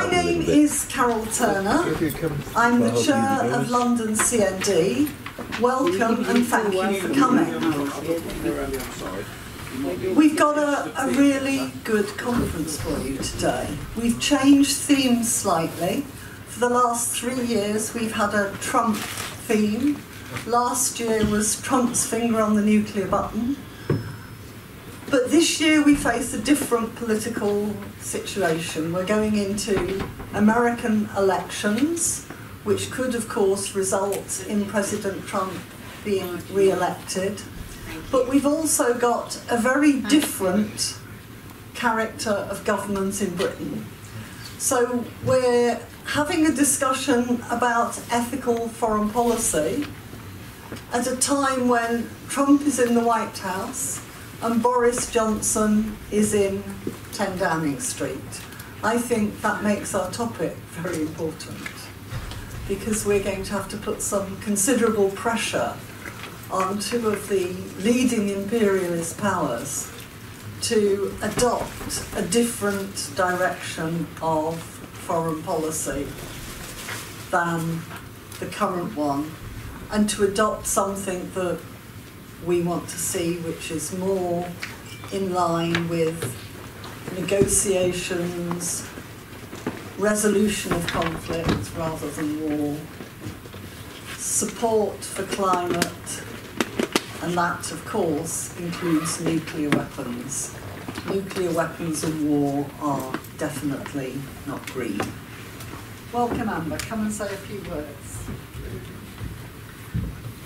My name is Carol Turner. I'm the chair of London CND. Welcome and thank you for coming. We've got a really good conference for you today. We've changed themes slightly. For the last 3 years we've had a Trump theme. Last year was Trump's finger on the nuclear button. But this year we face a different political situation. We're going into American elections, which could of course result in President Trump being re-elected. But we've also got a very different character of government in Britain. So we're having a discussion about ethical foreign policy at a time when Trump is in the White House and Boris Johnson is in 10 Downing Street. I think that makes our topic very important because we're going to have to put some considerable pressure on two of the leading imperialist powers to adopt a different direction of foreign policy than the current one, and to adopt something that we want to see which is more in line with negotiations, resolution of conflict rather than war, support for climate, and that of course includes nuclear weapons. Nuclear weapons and war are definitely not green. Welcome, Amber. Come and say a few words.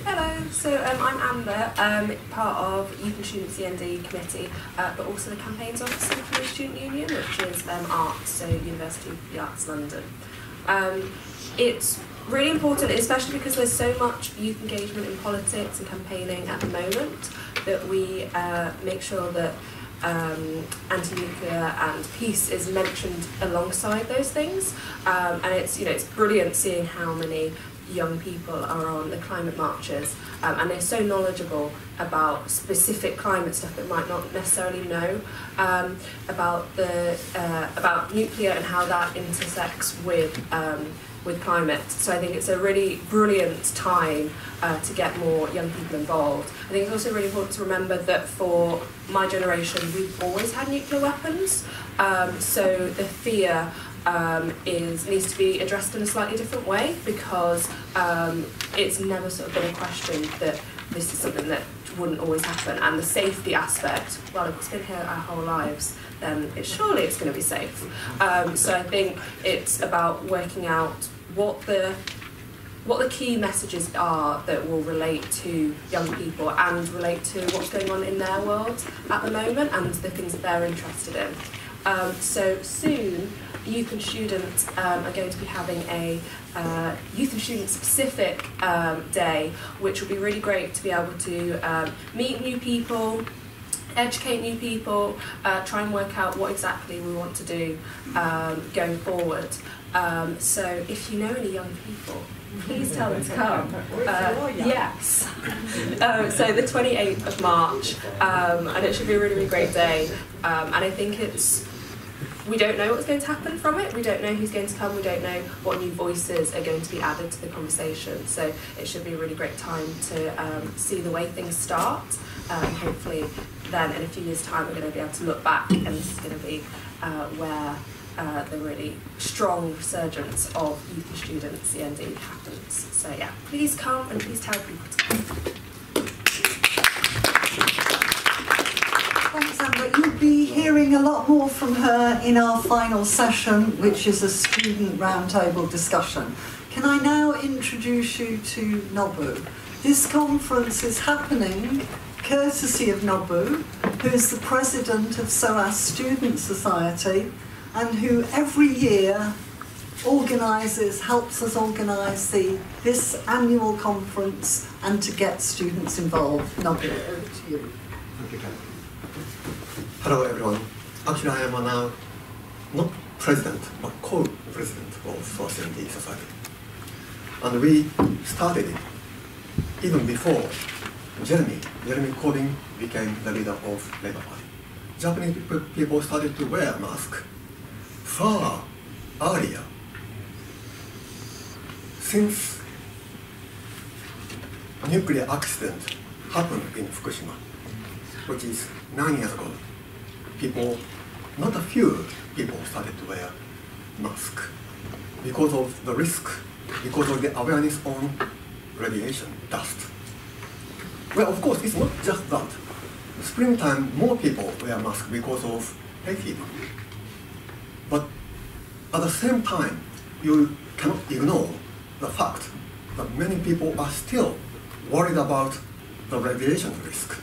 Hello, so I'm Amber, part of Youth and Student CND committee, but also the campaigns officer for the Student Union, which is ART, so University of the Arts London. It's really important, especially because there's so much youth engagement in politics and campaigning at the moment, that we make sure that anti-nuclear and peace is mentioned alongside those things. And it's brilliant seeing how many young people are on the climate marches, and they're so knowledgeable about specific climate stuff that might not necessarily know about nuclear and how that intersects with climate. So I think it's a really brilliant time to get more young people involved. I think it's also really important to remember that for my generation we've always had nuclear weapons, so the fear needs to be addressed in a slightly different way, because it's never sort of been a question that this is something that wouldn't always happen, and the safety aspect, well, if it's been here our whole lives, then surely it's going to be safe. So I think it's about working out what the key messages are that will relate to young people and relate to what's going on in their world at the moment and the things that they're interested in. So soon, Youth and Students are going to be having a Youth and Student specific day, which will be really great to be able to meet new people, educate new people, try and work out what exactly we want to do going forward. So if you know any young people, please tell them to come. Yes. So the 28th of March, and it should be a really, really great day. And I think we don't know what's going to happen from it. We don't know who's going to come. We don't know what new voices are going to be added to the conversation. So it should be a really great time to see the way things start. Hopefully then in a few years' time we're going to be able to look back, and this is going to be where the really strong resurgence of Youth and Student CND happens. So yeah, please come and please tell people to come. Thanks, Amber. You'll be hearing a lot more from her in our final session, which is a student roundtable discussion. Can I now introduce you to Nobu? This conference is happening courtesy of Nobu, who is the president of SOAS Student Society, and who every year helps us organise this annual conference and to get students involved. Nobu, over to you. Thank you, hello everyone. Actually I am now not president but co-president of SOAS CND Society. And we started it even before Jeremy Corbyn became the leader of Labour Party. Japanese people started to wear masks far earlier. Since a nuclear accident happened in Fukushima, which is 9 years ago, not a few people started to wear masks because of the risk, because of the awareness on radiation, dust. Well, of course, it's not just that. Springtime, more people wear masks because of hay fever. But at the same time, you cannot ignore the fact that many people are still worried about the radiation risk.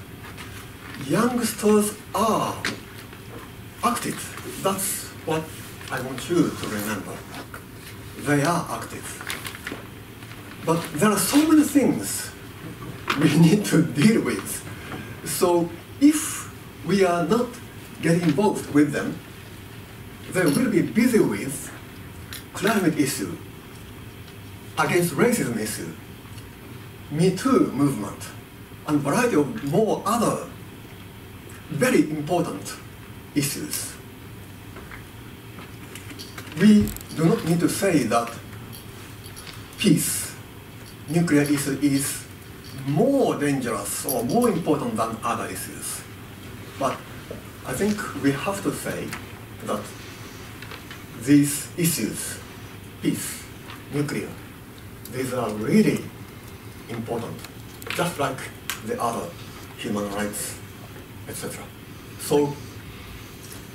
Youngsters are active. That's what I want you to remember. They are active. But there are so many things we need to deal with. So if we are not getting involved with them, they will be busy with climate issue, against racism issue, Me Too movement, and a variety of more other very important issues. We do not need to say that peace, nuclear issue is more dangerous or more important than other issues. But I think we have to say that these issues, peace, nuclear, these are really important, just like the other human rights, etc. So,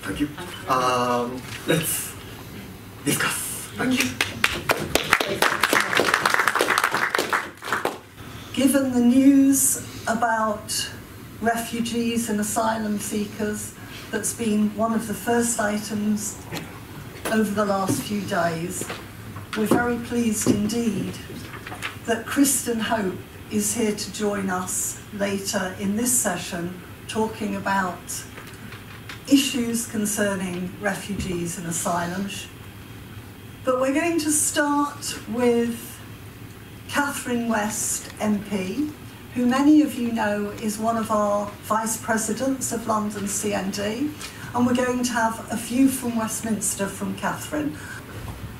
thank you. Let's discuss. Thank you. Given the news about refugees and asylum seekers, that's been one of the first items over the last few days, we're very pleased indeed that Kristen Hope is here to join us later in this session, talking about issues concerning refugees and asylum. But we're going to start with Catherine West MP, who many of you know is one of our vice presidents of London CND, and we're going to have a view from Westminster from Catherine.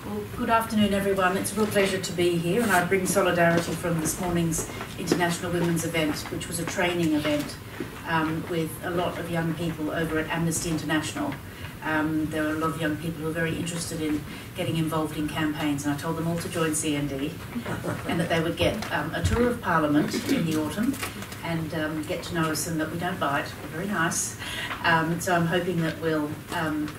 Well, good afternoon, everyone. It's a real pleasure to be here, and I bring solidarity from this morning's International Women's event, which was a training event with a lot of young people over at Amnesty International. There are a lot of young people who are very interested in getting involved in campaigns, and I told them all to join CND and that they would get a tour of Parliament in the autumn and get to know us, and that we don't bite. We're very nice. So I'm hoping that we'll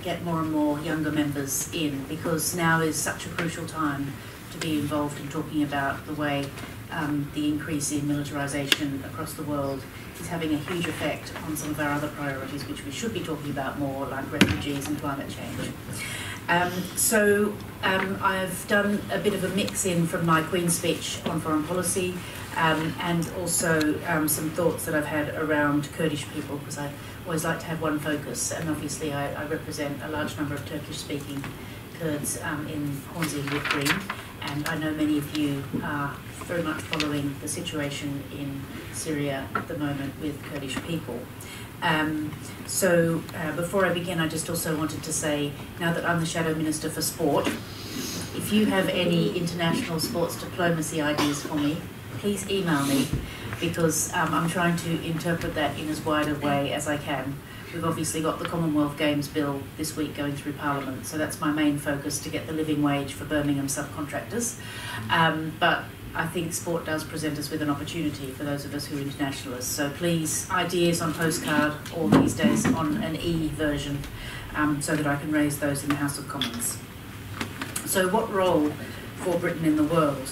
get more and more younger members in, because now is such a crucial time to be involved in talking about the way the increase in militarization across the world is having a huge effect on some of our other priorities, which we should be talking about more, like refugees and climate change. I've done a bit of a mix-in from my Queen's speech on foreign policy, and also some thoughts that I've had around Kurdish people, because I always like to have one focus, and obviously I represent a large number of Turkish-speaking Kurds in Hornsey Wood Green, and I know many of you are very much following the situation in Syria at the moment with Kurdish people. Before I begin, I just also wanted to say, now that I'm the Shadow Minister for Sport, if you have any international sports diplomacy ideas for me, please email me, because I'm trying to interpret that in as wide a way as I can. We've obviously got the Commonwealth Games bill this week going through Parliament, so that's my main focus, to get the living wage for Birmingham subcontractors. But I think sport does present us with an opportunity for those of us who are internationalists. So please, ideas on postcard, or these days on an e-version, so that I can raise those in the House of Commons. So what role for Britain in the world?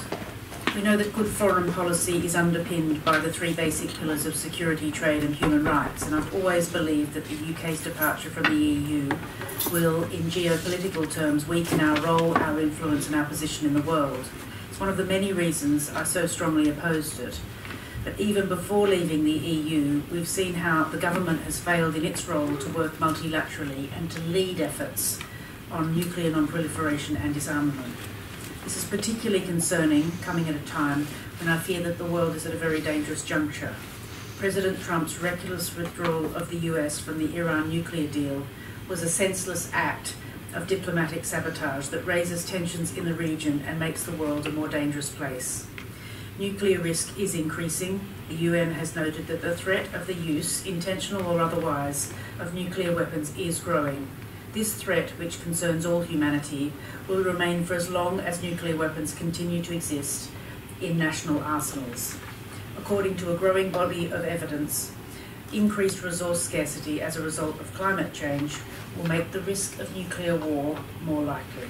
We know that good foreign policy is underpinned by the three basic pillars of security, trade and human rights, and I've always believed that the UK's departure from the EU will, in geopolitical terms, weaken our role, our influence and our position in the world. It's one of the many reasons I so strongly opposed it. But even before leaving the EU, we've seen how the government has failed in its role to work multilaterally and to lead efforts on nuclear non-proliferation and disarmament. This is particularly concerning, coming at a time when I fear that the world is at a very dangerous juncture. President Trump's reckless withdrawal of the US from the Iran nuclear deal was a senseless act of diplomatic sabotage that raises tensions in the region and makes the world a more dangerous place. Nuclear risk is increasing. The UN has noted that the threat of the use, intentional or otherwise, of nuclear weapons is growing. This threat, which concerns all humanity, will remain for as long as nuclear weapons continue to exist in national arsenals. According to a growing body of evidence, increased resource scarcity as a result of climate change will make the risk of nuclear war more likely.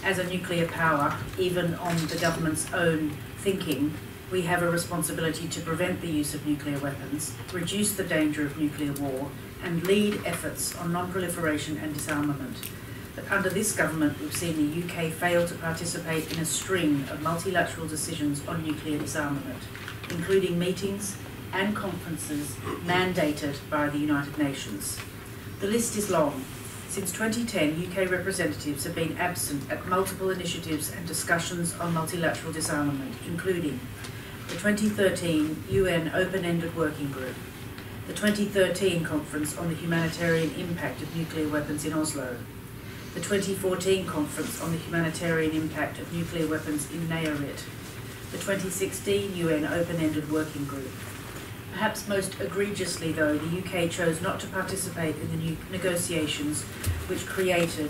As a nuclear power, even on the government's own thinking, we have a responsibility to prevent the use of nuclear weapons, reduce the danger of nuclear war, and lead efforts on non-proliferation and disarmament. But under this government, we've seen the UK fail to participate in a string of multilateral decisions on nuclear disarmament, including meetings and conferences mandated by the United Nations. The list is long. Since 2010, UK representatives have been absent at multiple initiatives and discussions on multilateral disarmament, including the 2013 UN Open-Ended Working Group, the 2013 Conference on the Humanitarian Impact of Nuclear Weapons in Oslo, the 2014 Conference on the Humanitarian Impact of Nuclear Weapons in Nayarit, the 2016 UN Open-Ended Working Group. Perhaps most egregiously, though, the UK chose not to participate in the negotiations which created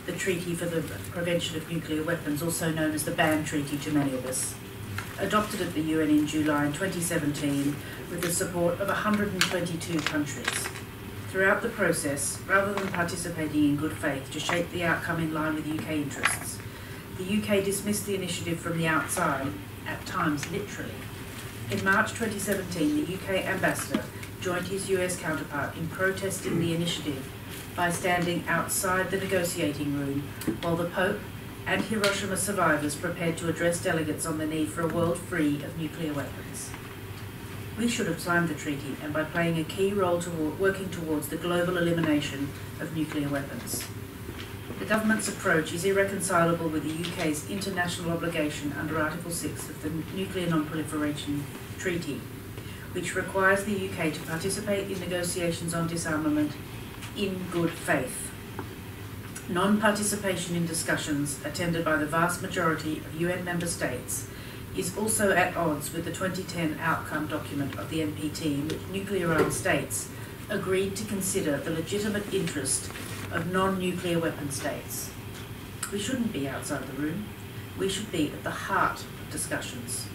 the Treaty for the Prevention of Nuclear Weapons, also known as the Ban Treaty to many of us, adopted at the UN in July 2017 with the support of 122 countries. Throughout the process, rather than participating in good faith to shape the outcome in line with UK interests, the UK dismissed the initiative from the outside, at times literally. In March 2017, the UK ambassador joined his US counterpart in protesting the initiative by standing outside the negotiating room while the Pope and Hiroshima survivors prepared to address delegates on the need for a world free of nuclear weapons. We should have signed the treaty, and by playing a key role working towards the global elimination of nuclear weapons. The government's approach is irreconcilable with the UK's international obligation under Article 6 of the Nuclear Non-Proliferation Treaty, which requires the UK to participate in negotiations on disarmament in good faith. Non-participation in discussions attended by the vast majority of UN member states is also at odds with the 2010 outcome document of the NPT, in which nuclear-armed states agreed to consider the legitimate interest of non-nuclear weapon states. We shouldn't be outside the room. We should be at the heart of discussions.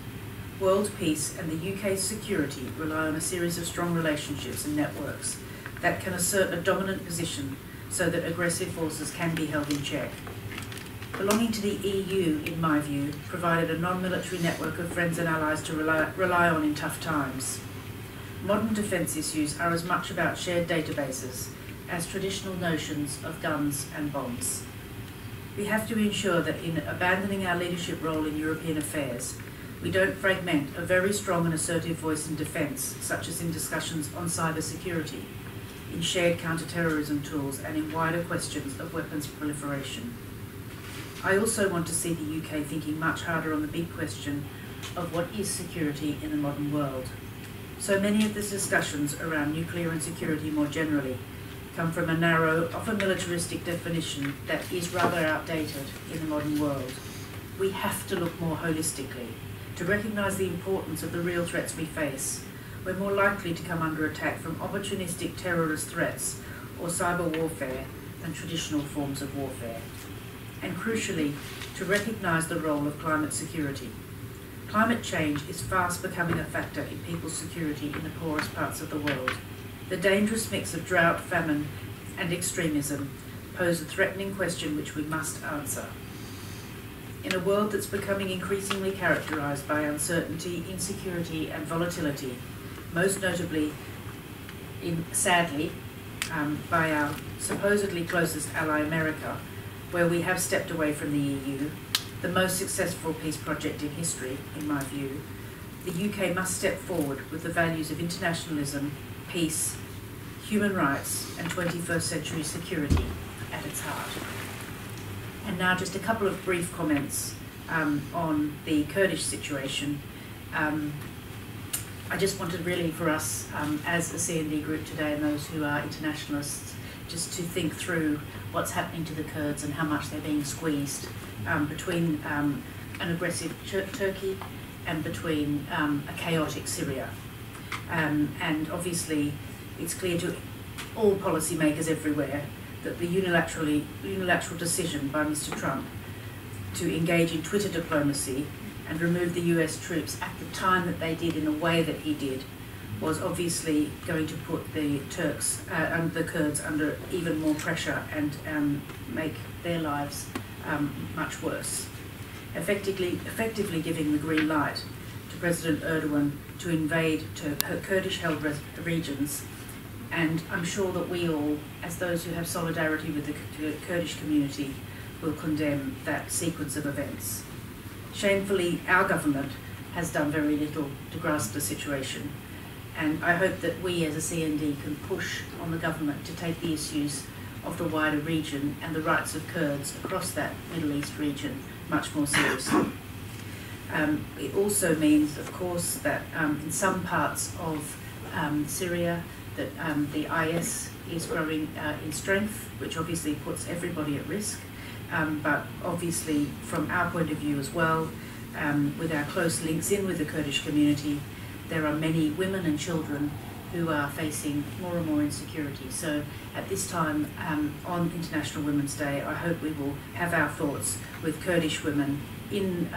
World peace and the UK's security rely on a series of strong relationships and networks that can assert a dominant position so that aggressive forces can be held in check. Belonging to the EU, in my view, provided a non-military network of friends and allies to rely on in tough times. Modern defence issues are as much about shared databases as traditional notions of guns and bombs. We have to ensure that in abandoning our leadership role in European affairs, we don't fragment a very strong and assertive voice in defence, such as in discussions on cyber security, in shared counter-terrorism tools, and in wider questions of weapons proliferation. I also want to see the UK thinking much harder on the big question of what is security in the modern world. So many of the discussions around nuclear and security more generally come from a narrow, often militaristic definition that is rather outdated in the modern world. We have to look more holistically, to recognise the importance of the real threats we face. We're more likely to come under attack from opportunistic terrorist threats or cyber warfare than traditional forms of warfare. And crucially, to recognise the role of climate security. Climate change is fast becoming a factor in people's security in the poorest parts of the world. The dangerous mix of drought, famine, and extremism pose a threatening question which we must answer. In a world that's becoming increasingly characterised by uncertainty, insecurity, and volatility, most notably, sadly, by our supposedly closest ally America, where we have stepped away from the EU, the most successful peace project in history, in my view, the UK must step forward with the values of internationalism, peace, human rights, and 21st century security at its heart. And now just a couple of brief comments on the Kurdish situation. I just wanted really for us, as a CND group today and those who are internationalists, just to think through what's happening to the Kurds and how much they're being squeezed between an aggressive Turkey and between a chaotic Syria. And obviously it's clear to all policymakers everywhere that the unilateral decision by Mr. Trump to engage in Twitter diplomacy and remove the US troops at the time that they did in the way that he did was obviously going to put the Turks and the Kurds under even more pressure and make their lives much worse. Effectively giving the green light to President Erdogan to invade Kurdish-held regions. And I'm sure that we all, as those who have solidarity with the Kurdish community, will condemn that sequence of events. Shamefully, our government has done very little to grasp the situation. And I hope that we as a CND can push on the government to take the issues of the wider region and the rights of Kurds across that Middle East region much more seriously. It also means, of course, that in some parts of Syria, that the IS is growing in strength, which obviously puts everybody at risk. But obviously, from our point of view as well, with our close links in with the Kurdish community, there are many women and children who are facing more and more insecurity. So at this time, on International Women's Day, I hope we will have our thoughts with Kurdish women in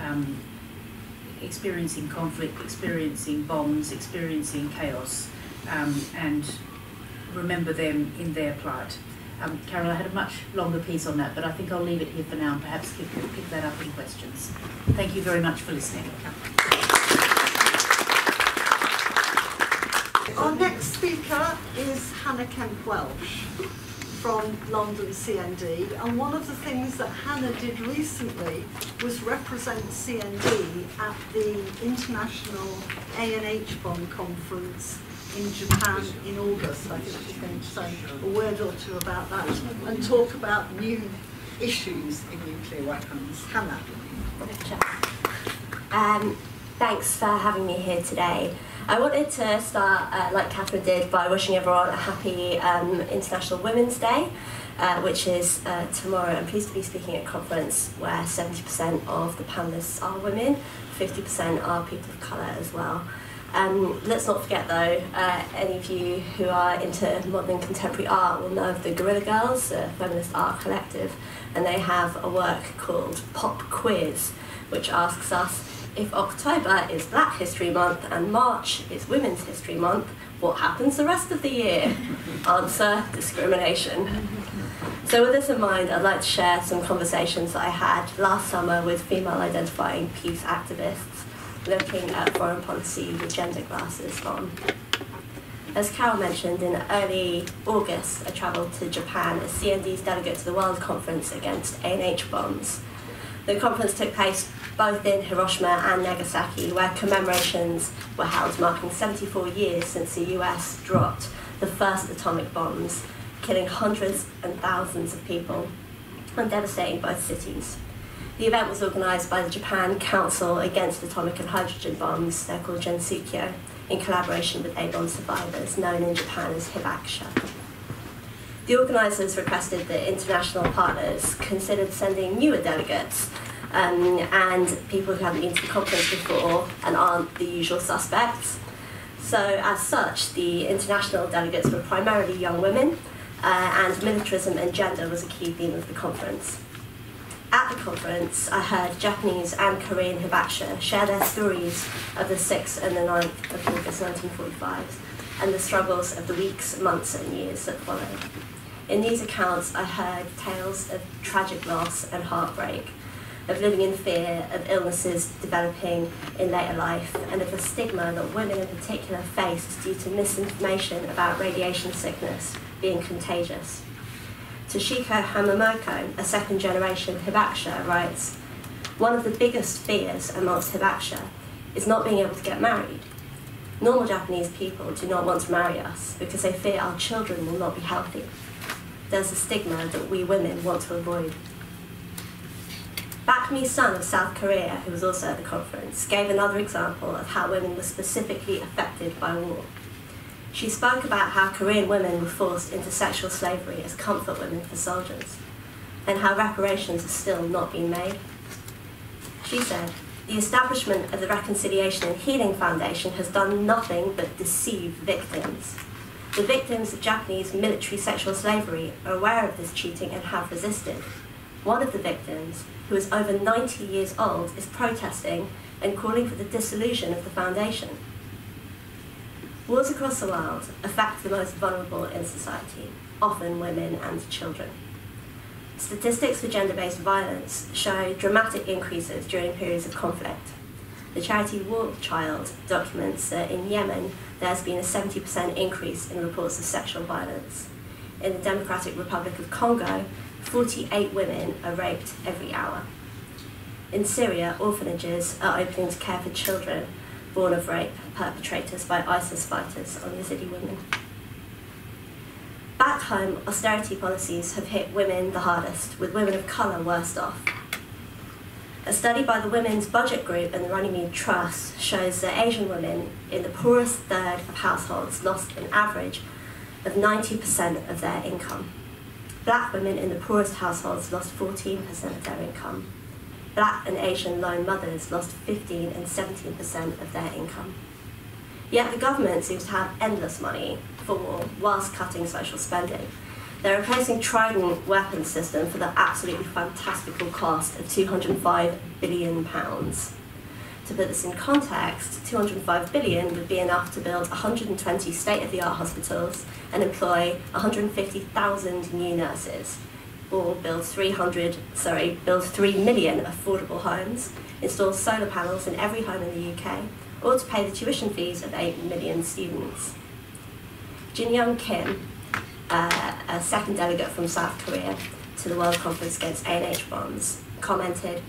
experiencing conflict, experiencing bombs, experiencing chaos, and remember them in their plight. Carol, I had a much longer piece on that, but I think I'll leave it here for now and perhaps pick that up in questions. Thank you very much for listening. Our next speaker is Hannah Kemp-Welsh from London CND, and one of the things that Hannah did recently was represent CND at the International A&H Bomb Conference in Japan in August. I think she's going to say a word or two about that and talk about new issues in nuclear weapons. Hannah. Thanks for having me here today. I wanted to start, like Catherine did, by wishing everyone a happy International Women's Day, which is tomorrow. I'm pleased to be speaking at a conference where 70% of the panellists are women, 50% are people of colour as well. Let's not forget though, any of you who are into modern contemporary art will know of the Guerrilla Girls, a feminist art collective, and they have a work called Pop Quiz, which asks us, if October is Black History Month and March is Women's History Month, what happens the rest of the year? Answer, discrimination. So with this in mind, I'd like to share some conversations that I had last summer with female-identifying peace activists looking at foreign policy with gender glasses on. As Carol mentioned, in early August, I travelled to Japan as CND's delegate to the World Conference Against A&H Bombs. The conference took place both in Hiroshima and Nagasaki, where commemorations were held marking 74 years since the US dropped the first atomic bombs, killing hundreds and thousands of people and devastating both cities. The event was organised by the Japan Council Against Atomic and Hydrogen Bombs, they're called Gensukyo, in collaboration with A-bomb survivors, known in Japan as Hibakusha. The organisers requested that international partners considered sending newer delegates and people who haven't been to the conference before and aren't the usual suspects. So as such, the international delegates were primarily young women, and militarism and gender was a key theme of the conference. At the conference, I heard Japanese and Korean Hibakusha share their stories of the 6th and the 9th of August 1945 and the struggles of the weeks, months and years that followed. In these accounts, I heard tales of tragic loss and heartbreak, of living in fear, of illnesses developing in later life, and of the stigma that women in particular faced due to misinformation about radiation sickness being contagious. Toshiko Hamamoto, a second-generation Hibakusha, writes, "One of the biggest fears amongst Hibakusha is not being able to get married. Normal Japanese people do not want to marry us because they fear our children will not be healthy. There's a stigma that we women want to avoid." Bakmi's son of South Korea, who was also at the conference, gave another example of how women were specifically affected by war. She spoke about how Korean women were forced into sexual slavery as comfort women for soldiers, and how reparations have still not been made. She said, "The establishment of the Reconciliation and Healing Foundation has done nothing but deceive victims. The victims of Japanese military sexual slavery are aware of this cheating and have resisted. One of the victims, who is over 90 years old, is protesting and calling for the dissolution of the foundation." Wars across the world affect the most vulnerable in society, often women and children. Statistics for gender-based violence show dramatic increases during periods of conflict. The charity War Child documents that in Yemen there has been a 70% increase in reports of sexual violence. In the Democratic Republic of Congo, 48 women are raped every hour. In Syria, orphanages are opening to care for children born of rape perpetrators by ISIS fighters on Yazidi women. Back home, austerity policies have hit women the hardest, with women of colour worst off. A study by the Women's Budget Group and the Runnymede Trust shows that Asian women in the poorest third of households lost an average of 90% of their income. Black women in the poorest households lost 14% of their income. Black and Asian lone mothers lost 15 and 17% of their income. Yet the government seems to have endless money for war whilst cutting social spending. They're replacing Trident weapons system for the absolutely fantastical cost of £205 billion. To put this in context, £205 billion would be enough to build 120 state-of-the-art hospitals and employ 150,000 new nurses, or build 3 million affordable homes, install solar panels in every home in the UK, or to pay the tuition fees of 8 million students. Jin Young Kim, a second delegate from South Korea to the World Conference Against A&H Bombs, commented,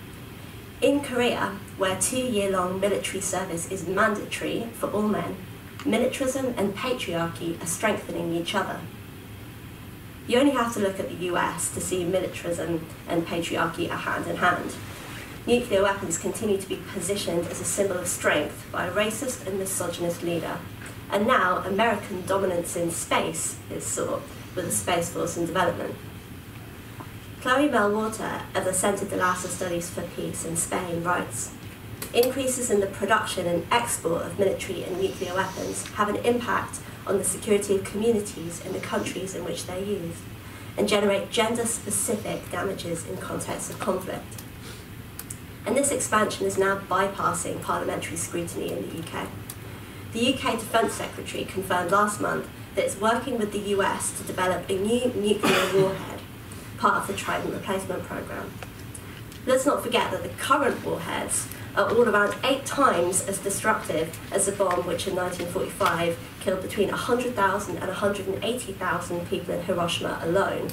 "In Korea, where 2-year-long military service is mandatory for all men, militarism and patriarchy are strengthening each other." You only have to look at the US to see militarism and patriarchy are hand in hand. Nuclear weapons continue to be positioned as a symbol of strength by a racist and misogynist leader. And now American dominance in space is sought with a Space Force in development. Chloe Melwater of the Centre de Lassa Studies for Peace in Spain writes, "Increases in the production and export of military and nuclear weapons have an impact on the security of communities in the countries in which they're used, and generate gender-specific damages in contexts of conflict. And this expansion is now bypassing parliamentary scrutiny in the UK. The UK Defence Secretary confirmed last month that it's working with the US to develop a new nuclear warhead, part of the Trident replacement programme. Let's not forget that the current warheads are all around 8 times as destructive as the bomb which in 1945 killed between 100,000 and 180,000 people in Hiroshima alone.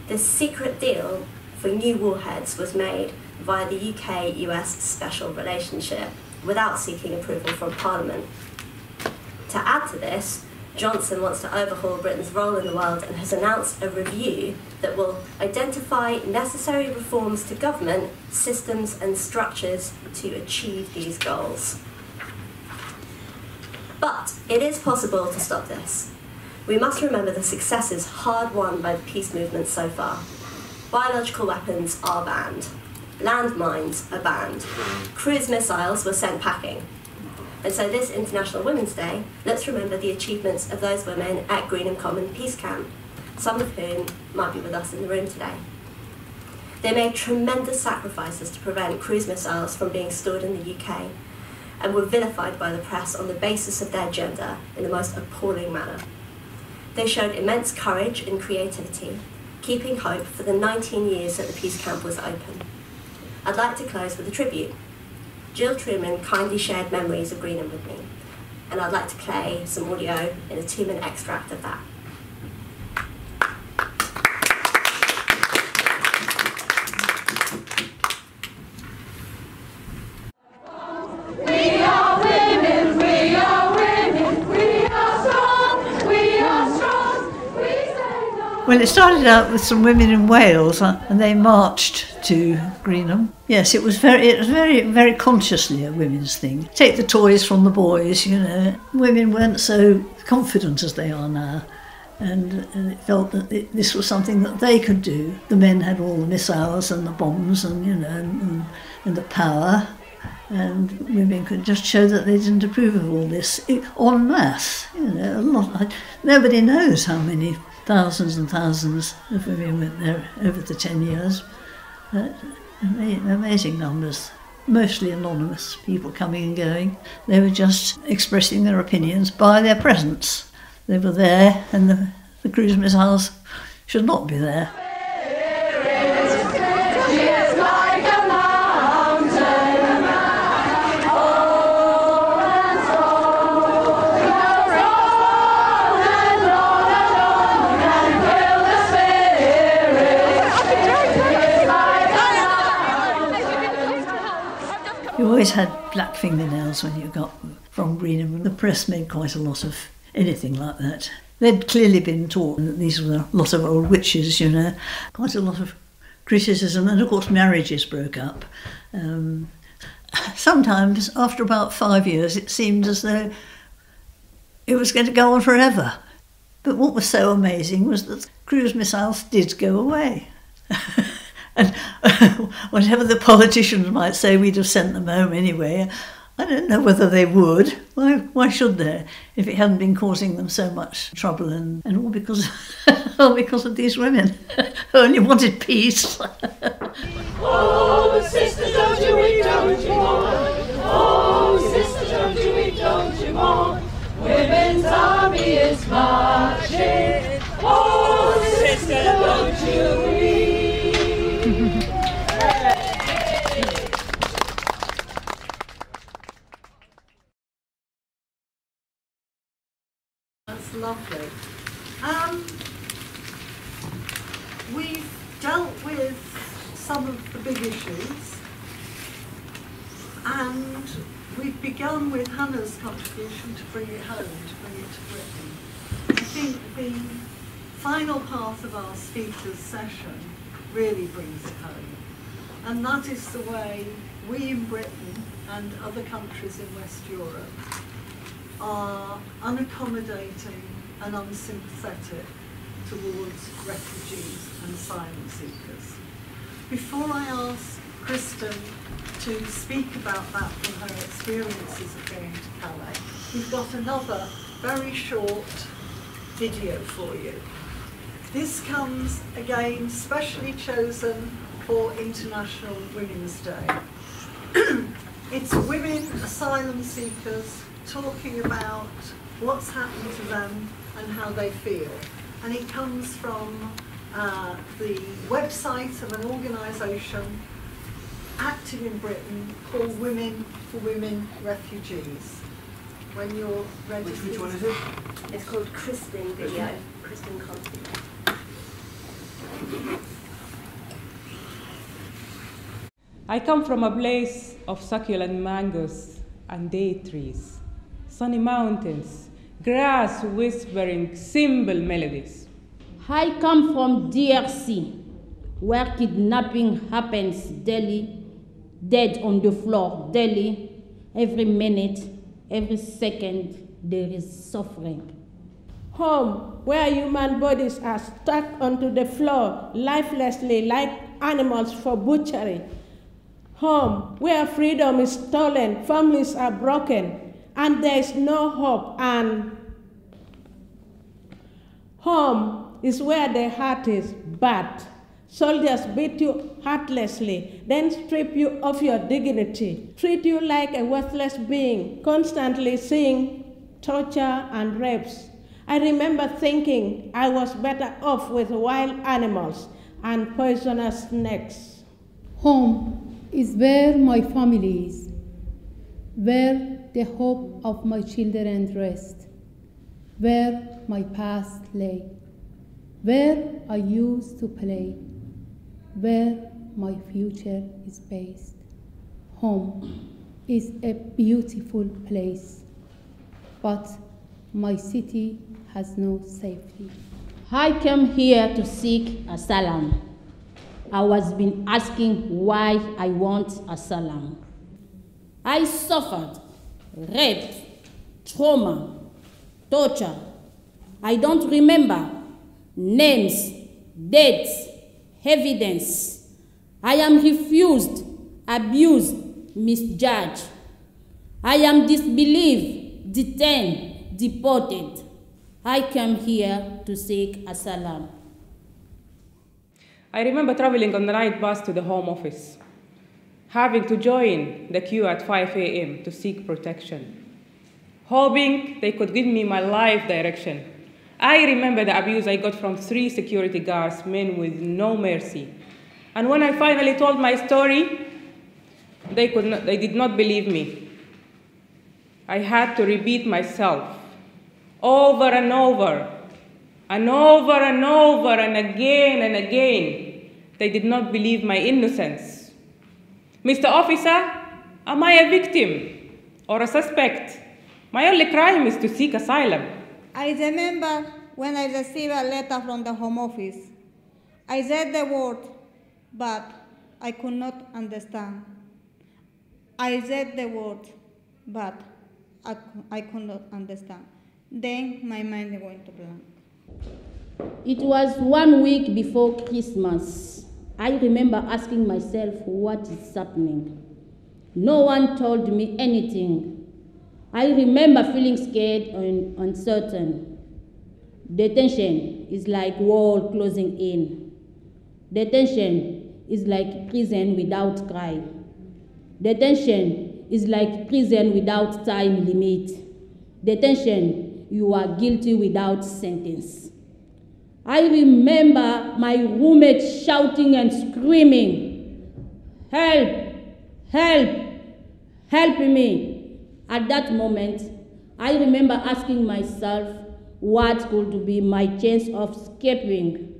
This secret deal for new warheads was made via the UK-US special relationship without seeking approval from Parliament. To add to this, Johnson wants to overhaul Britain's role in the world and has announced a review that will identify necessary reforms to government, systems and structures to achieve these goals. But it is possible to stop this. We must remember the successes hard won by the peace movement so far. Biological weapons are banned. Landmines are banned. Cruise missiles were sent packing. And so this International Women's Day, let's remember the achievements of those women at Greenham Common Peace Camp, some of whom might be with us in the room today. They made tremendous sacrifices to prevent cruise missiles from being stored in the UK and were vilified by the press on the basis of their gender in the most appalling manner. They showed immense courage and creativity, keeping hope for the 19 years that the peace camp was open. I'd like to close with a tribute. Jill Truman kindly shared memories of Greenham with me, and I'd like to play some audio in a 2-minute extract of that. Well, it started out with some women in Wales, and they marched to Greenham. Yes, it was very, very consciously a women's thing. Take the toys from the boys, you know. Women weren't so confident as they are now, and it felt that this was something that they could do. The men had all the missiles and the bombs, and you know, and the power, and women could just show that they didn't approve of all this en masse. You know, a lot. Nobody knows how many thousands and thousands of women went there over the 10 years. Amazing numbers, mostly anonymous, people coming and going. They were just expressing their opinions by their presence. They were there, and the cruise missiles should not be there. You always had black fingernails when you got from Greenham. The press made quite a lot of anything like that. They'd clearly been taught that these were a lot of old witches, you know. Quite a lot of criticism, and of course marriages broke up. Sometimes, after about 5 years, it seemed as though it was going to go on forever. But what was so amazing was that cruise missiles did go away. And whatever the politicians might say, we'd have sent them home anyway. I don't know whether they would. Why should they? If it hadn't been causing them so much trouble, and all because, all because of these women who only wanted peace. Oh, sisters, don't you weep, don't you mourn. Oh, sisters, don't you weep, don't you mourn. Women's army is marching. Oh, sisters, don't you weep. That's lovely. We've dealt with some of the big issues, and we've begun with Hannah's contribution to bring it home, to bring it to Britain. I think the final part of our speakers' session really brings it home, and that is the way we in Britain and other countries in West Europe are unaccommodating and unsympathetic towards refugees and asylum seekers. Before I ask Kristen to speak about that from her experiences of going to Calais, we've got another very short video for you. This comes again specially chosen for International Women's Day. It's women asylum seekers talking about what's happened to them and how they feel. And it comes from the website of an organisation active in Britain called Women for Women Refugees. When you're ready. Which one is it? It's called Kristen Video. Kristen Conti. I come from a place of succulent mangoes and date trees, sunny mountains, grass whispering cymbal melodies. I come from DRC, where kidnapping happens daily, dead on the floor daily, every minute, every second, there is suffering. Home, where human bodies are stuck onto the floor lifelessly like animals for butchery. Home, where freedom is stolen, families are broken, and there is no hope. And home is where the heart is bad. Soldiers beat you heartlessly, then strip you of your dignity, treat you like a worthless being, constantly seeing torture and rapes. I remember thinking I was better off with wild animals and poisonous snakes. Home is where my family is, where the hope of my children rest, where my past lay, where I used to play, where my future is based. Home is a beautiful place, but my city has no safety. I came here to seek asylum. I was been asking why I want asylum. I suffered rape, trauma, torture. I don't remember names, dates, evidence. I am refused, abused, misjudged. I am disbelieved, detained, deported. I came here to seek asylum. I remember traveling on the night bus to the Home Office, having to join the queue at 5 a.m. to seek protection, hoping they could give me my life direction. I remember the abuse I got from 3 security guards, men with no mercy. And when I finally told my story, they did not believe me. I had to repeat myself over and over, and over and over, and again and again. They did not believe my innocence. Mr. Officer, am I a victim or a suspect? My only crime is to seek asylum. I remember when I received a letter from the Home Office. I read the word, but I could not understand. I read the word, but I could not understand. Then my mind went to blank. It was 1 week before Christmas. I remember asking myself, what is happening? No one told me anything. I remember feeling scared and uncertain. Detention is like wall closing in. Detention is like prison without cry. Detention is like prison without time limit. Detention, you are guilty without sentence. I remember my roommate shouting and screaming, "Help! Help! Help me!" At that moment, I remember asking myself what could be my chance of escaping.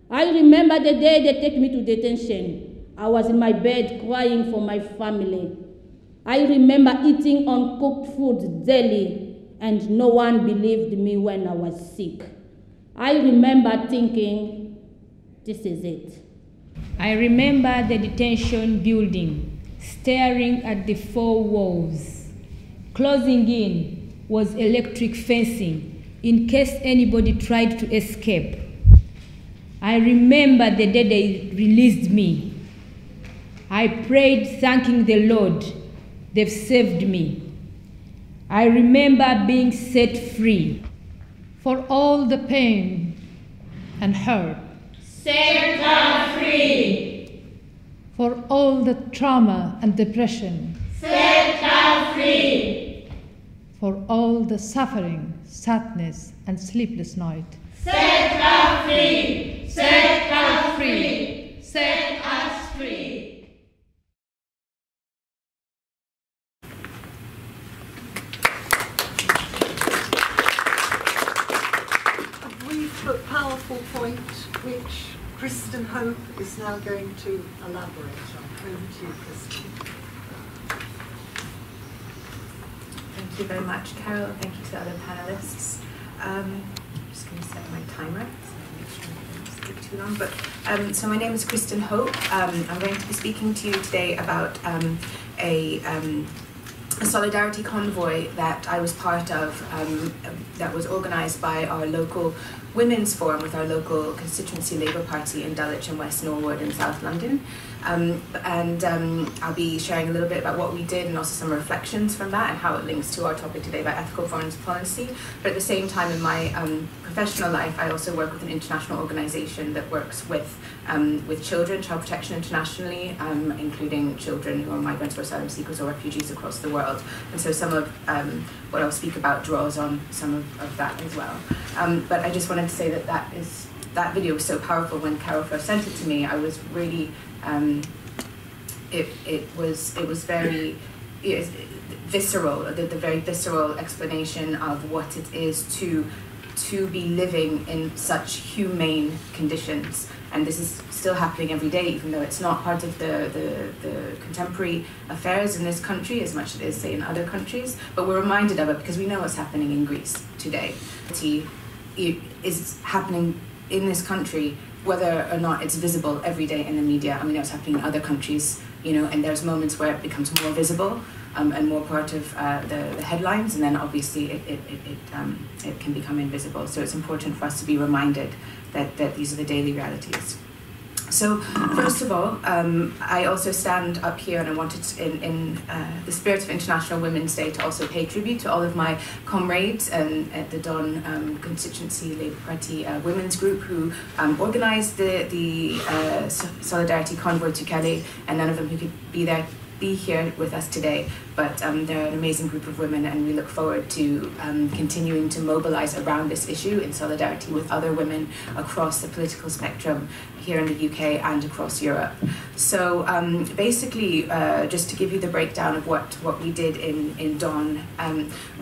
I remember the day they take me to detention. I was in my bed crying for my family. I remember eating uncooked food daily, and no one believed me when I was sick. I remember thinking, this is it. I remember the detention building, staring at the 4 walls. Closing in was electric fencing in case anybody tried to escape. I remember the day they released me. I prayed, thanking the Lord, they've saved me. I remember being set free. For all the pain and hurt. Set her free. For all the trauma and depression. Set her free. For all the suffering, sadness, and sleepless night. Set her free. Set her free. Set us free. But powerful point, which Kristen Hope is now going to elaborate on. Over to you, Kristen. Thank you very much, Carol. Thank you to the other panelists. I'm just going to set my timer so I make sure I don't speak too long. But so my name is Kristen Hope. I'm going to be speaking to you today about a solidarity convoy that I was part of, that was organised by our local Women's Forum with our local constituency Labour Party in Dulwich and West Norwood in South London. I'll be sharing a little bit about what we did and also some reflections from that and how it links to our topic today about ethical foreign policy. But at the same time, in my professional life, I also work with an international organisation that works with children, Child Protection internationally, including children who are migrants or asylum seekers or refugees across the world. And so some of what I'll speak about draws on some of that as well. But I just wanted to say that video was so powerful. When Carol first sent it to me, I was really it was very visceral, the very visceral explanation of what it is to be living in such humane conditions. And this is still happening every day, even though it's not part of the contemporary affairs in this country as much as it is, say, in other countries. But we're reminded of it because we know what's happening in Greece today. is happening in this country, whether or not it's visible every day in the media. I mean, it's happening in other countries, and there's moments where it becomes more visible and more part of the headlines, and then obviously it can become invisible. So it's important for us to be reminded that these are the daily realities. So first of all, I also stand up here and I wanted to, in the spirit of International Women's Day, to also pay tribute to all of my comrades at the Don constituency Labour Party women's group who organised the Solidarity Convoy to Calais, and none of them who could be here with us today, but they're an amazing group of women, and we look forward to continuing to mobilise around this issue in solidarity with other women across the political spectrum here in the UK and across Europe. So basically, just to give you the breakdown of what we did in Don,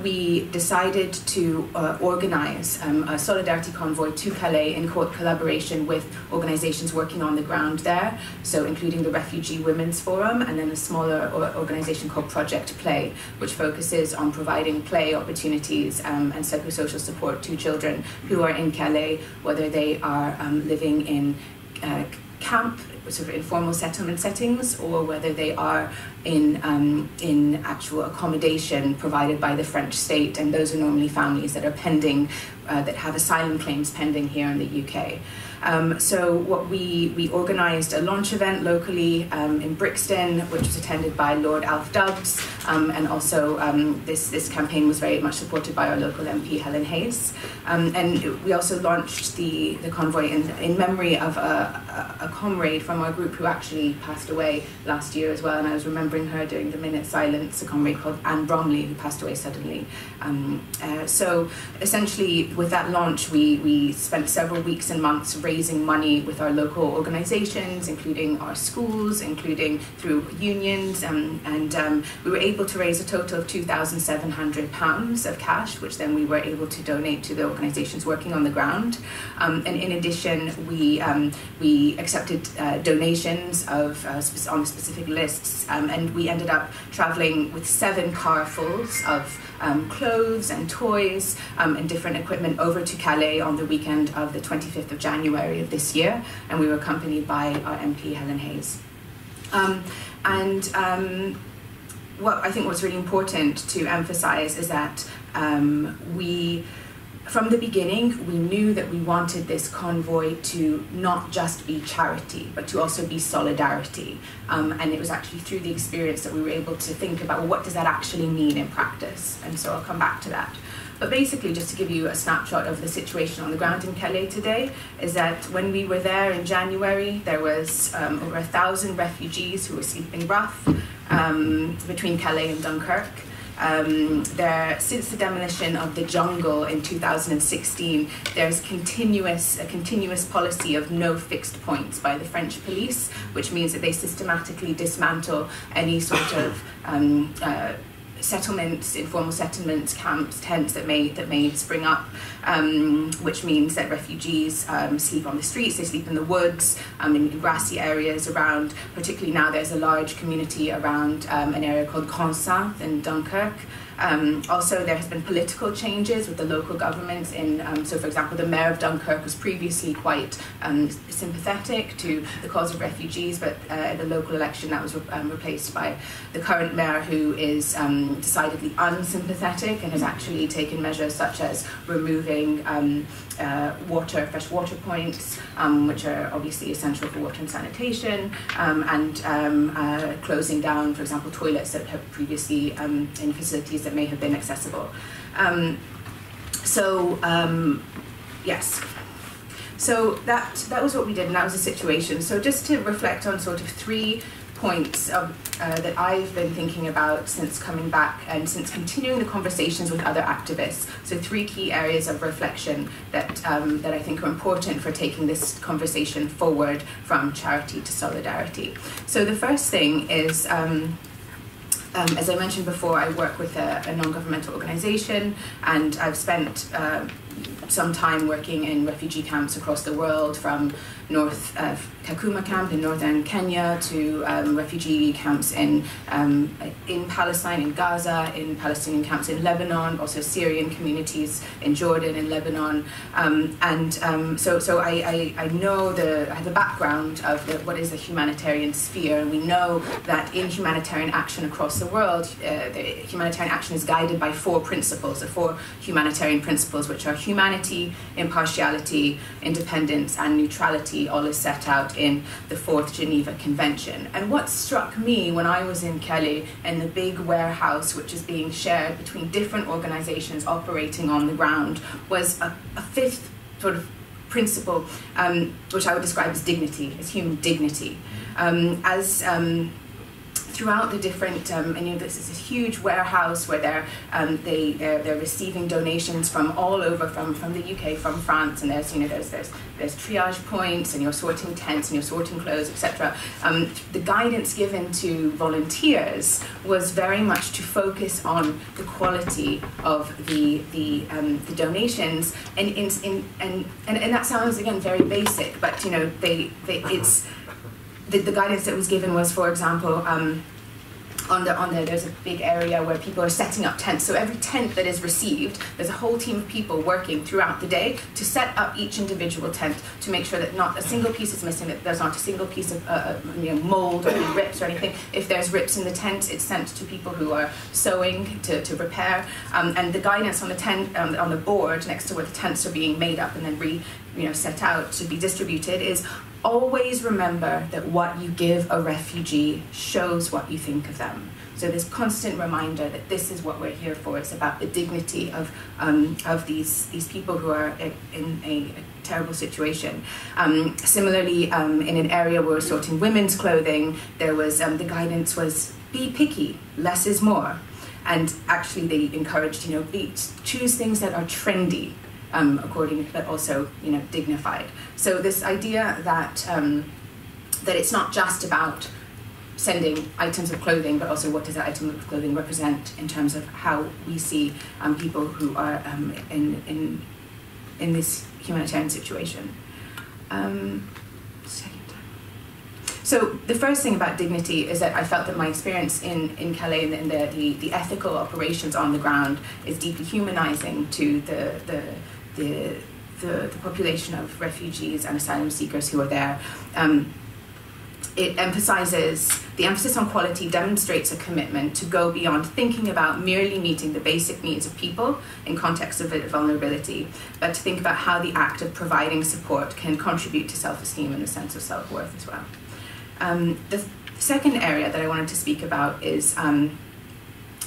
we decided to organise a solidarity convoy to Calais in collaboration with organisations working on the ground there, so including the Refugee Women's Forum and then a smaller organisation called Project Play, which focuses on providing play opportunities and psychosocial support to children who are in Calais, whether they are living in camp, sort of informal settlement settings, or whether they are in actual accommodation provided by the French state, and those are normally families that are pending, that have asylum claims pending here in the UK. So what we organised a launch event locally in Brixton, which was attended by Lord Alf Dubs, and also this campaign was very much supported by our local MP Helen Hayes. And we also launched the convoy in memory of a comrade from our group who actually passed away last year as well, and I was remembering her during the minute silence, a comrade called Anne Bromley who passed away suddenly. So essentially with that launch we spent several weeks and months raising money with our local organisations, including our schools, including through unions, and we were able to raise a total of £2,700 of cash, which then we were able to donate to the organisations working on the ground. And in addition, we accepted donations of on specific lists, and we ended up travelling with 7 carfuls of clothes and toys and different equipment over to Calais on the weekend of the 25th of January of this year, and we were accompanied by our MP Helen Hayes. What I think was really important to emphasise is that from the beginning, we knew that we wanted this convoy to not just be charity, but to also be solidarity. And it was actually through the experience that we were able to think about, well, what does that actually mean in practice? And so I'll come back to that. But basically, just to give you a snapshot of the situation on the ground in Calais today, is that when we were there in January, there was over 1,000 refugees who were sleeping rough between Calais and Dunkirk. Since the demolition of the jungle in 2016, there's a continuous policy of no fixed points by the French police, which means that they systematically dismantle any sort of settlements, informal settlements, camps, tents that may spring up, which means that refugees sleep on the streets, they sleep in the woods, in grassy areas around, particularly now there's a large community around an area called conf in Dunkirk. Also, there has been political changes with the local governments so for example, the mayor of Dunkirk was previously quite sympathetic to the cause of refugees, but at the local election that was replaced by the current mayor, who is decidedly unsympathetic and has actually taken measures such as removing fresh water points, which are obviously essential for water and sanitation, and closing down, for example, toilets that have previously in facilities that may have been accessible. Yes. So that was what we did, and that was the situation. So just to reflect on sort of 3 points that I've been thinking about since coming back and since continuing the conversations with other activists. So 3 key areas of reflection that I think are important for taking this conversation forward from charity to solidarity. So the first thing is, as I mentioned before, I work with a non-governmental organisation, and I've spent some time working in refugee camps across the world, from North Kakuma camp in northern Kenya to refugee camps in Palestine, in Gaza, in Palestinian camps in Lebanon, also Syrian communities in Jordan and Lebanon. So I know I have the background of what is the humanitarian sphere, and we know that in humanitarian action across the world, the humanitarian action is guided by 4 principles, the 4 humanitarian principles, which are humanity, impartiality, independence, and neutrality, all is set out in the 4th Geneva Convention. And what struck me when I was in Calais, in the big warehouse which is being shared between different organizations operating on the ground, was a 5th sort of principle, which I would describe as dignity, as human dignity. Throughout the different, this is a huge warehouse where they're receiving donations from all over, from the UK, from France, and there's triage points, and you're sorting tents, and you're sorting clothes, etc. The guidance given to volunteers was very much to focus on the quality of the donations, and that sounds again very basic, but the guidance that was given was, for example, there's a big area where people are setting up tents. So every tent that is received, there's a whole team of people working throughout the day to set up each individual tent to make sure that not a single piece is missing, that there's not a single piece of mold or any rips or anything. If there's rips in the tent, it's sent to people who are sewing to repair. And the guidance on the tent, on the board next to where the tents are being made up and then set out to be distributed, is always remember that what you give a refugee shows what you think of them. So this constant reminder that this is what we're here for. It's about the dignity of these people who are in a terrible situation. Similarly, in an area where we're sorting women's clothing, there was the guidance was be picky, less is more, and actually they encouraged choose things that are trendy. But also dignified. So this idea that it's not just about sending items of clothing, but also what does that item of clothing represent in terms of how we see people who are in this humanitarian situation. So the first thing about dignity is that I felt that my experience in Calais and the ethical operations on the ground is deeply humanizing to the population of refugees and asylum seekers who are there. The emphasis on quality demonstrates a commitment to go beyond thinking about merely meeting the basic needs of people in context of vulnerability, but to think about how the act of providing support can contribute to self-esteem and a sense of self-worth as well. The second area that I wanted to speak about is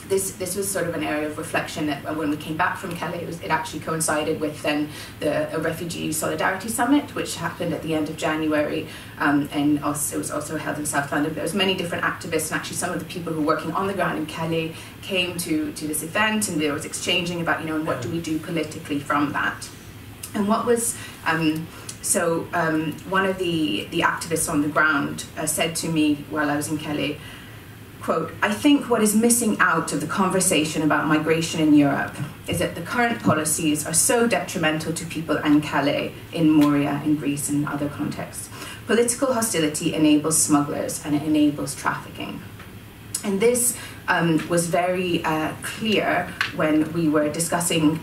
this was sort of an area of reflection that when we came back from Calais, it actually coincided with then the Refugee Solidarity Summit, which happened at the end of January, and also, it was also held in South London. There was many different activists, and actually some of the people who were working on the ground in Calais came to this event, and there was exchanging about, and what do we do politically from that. And what was, one of the activists on the ground said to me while I was in Calais, quote, "I think what is missing out of the conversation about migration in Europe is that the current policies are so detrimental to people in Calais, in Moria, in Greece, and other contexts. Political hostility enables smugglers and it enables trafficking." And this was very clear when we were discussing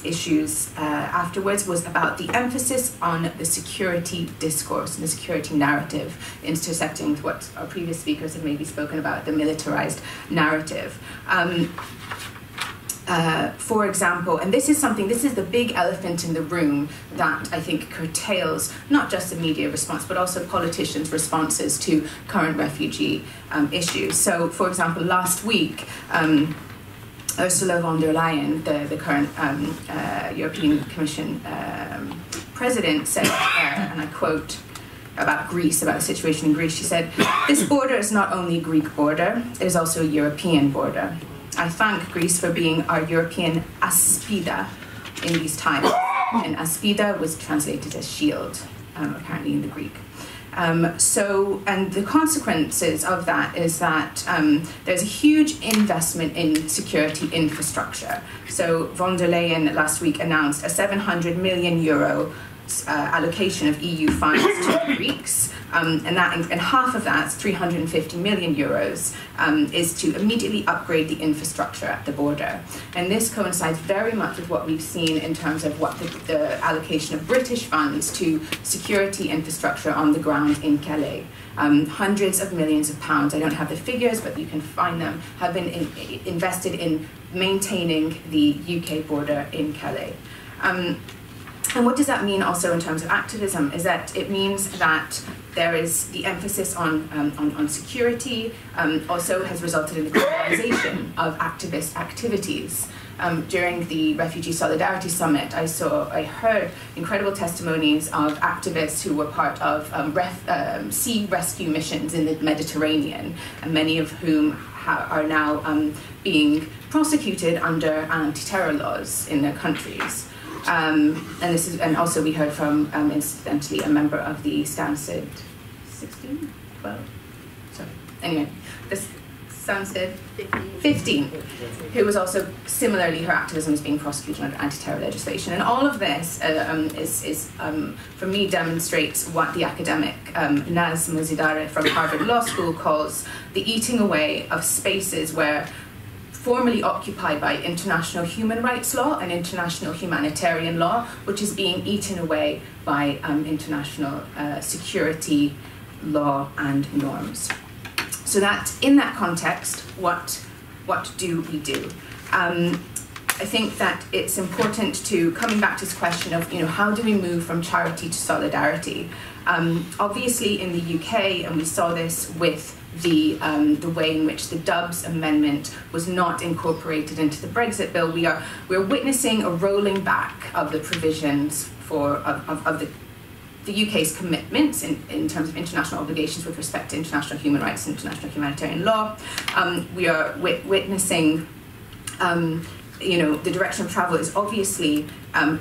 issues afterwards, was about the emphasis on the security discourse and the security narrative, intersecting with what our previous speakers have maybe spoken about, the militarized narrative. For example, and this is the big elephant in the room that I think curtails not just the media response, but also politicians' responses to current refugee issues. So, for example, last week, Ursula von der Leyen, the current European Commission president, said, and I quote, about Greece, about the situation in Greece, she said, "This border is not only a Greek border, it is also a European border. I thank Greece for being our European aspida in these times." And aspida was translated as shield, apparently in the Greek. And the consequences of that is that there's a huge investment in security infrastructure. So von der Leyen last week announced a €700 million allocation of EU funds to the Greeks, and half of that, 350 million euros, is to immediately upgrade the infrastructure at the border. And this coincides very much with what we've seen in terms of what the allocation of British funds to security infrastructure on the ground in Calais. Hundreds of millions of pounds, I don't have the figures, but you can find them, have been invested in maintaining the UK border in Calais. And what does that mean also in terms of activism is that it means that there is the emphasis on security, also has resulted in the criminalization of activist activities. During the Refugee Solidarity Summit, I heard incredible testimonies of activists who were part of sea rescue missions in the Mediterranean, and many of whom are now being prosecuted under anti-terror laws in their countries. And also we heard from, incidentally, a member of the Stansted 16, 12, sorry, anyway, this Stansted 15, who was also, similarly, her activism is being prosecuted under anti-terror legislation. And all of this for me, demonstrates what the academic Naz Muzidare from Harvard Law School calls the eating away of spaces where formerly occupied by international human rights law and international humanitarian law, which is being eaten away by international security law and norms. So that, in that context, what do we do? I think that it's important to, coming back to this question of, how do we move from charity to solidarity? Obviously in the UK, and we saw this with the way in which the Dubs Amendment was not incorporated into the Brexit bill, we're witnessing a rolling back of the provisions of the UK's commitments in terms of international obligations with respect to international human rights and international humanitarian law. We are witnessing the direction of travel is obviously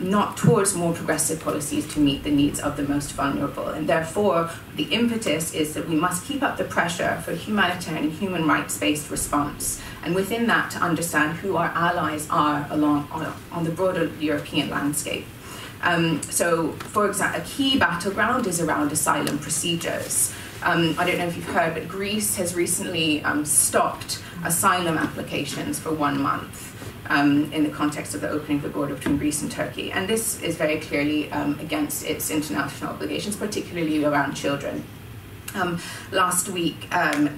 not towards more progressive policies to meet the needs of the most vulnerable. And therefore, the impetus is that we must keep up the pressure for humanitarian and human rights-based response. And within that, to understand who our allies are on the broader European landscape. So, for example, a key battleground is around asylum procedures. I don't know if you've heard, but Greece has recently stopped asylum applications for 1 month. In the context of the opening of the border between Greece and Turkey. And this is very clearly against its international obligations, particularly around children. Last week,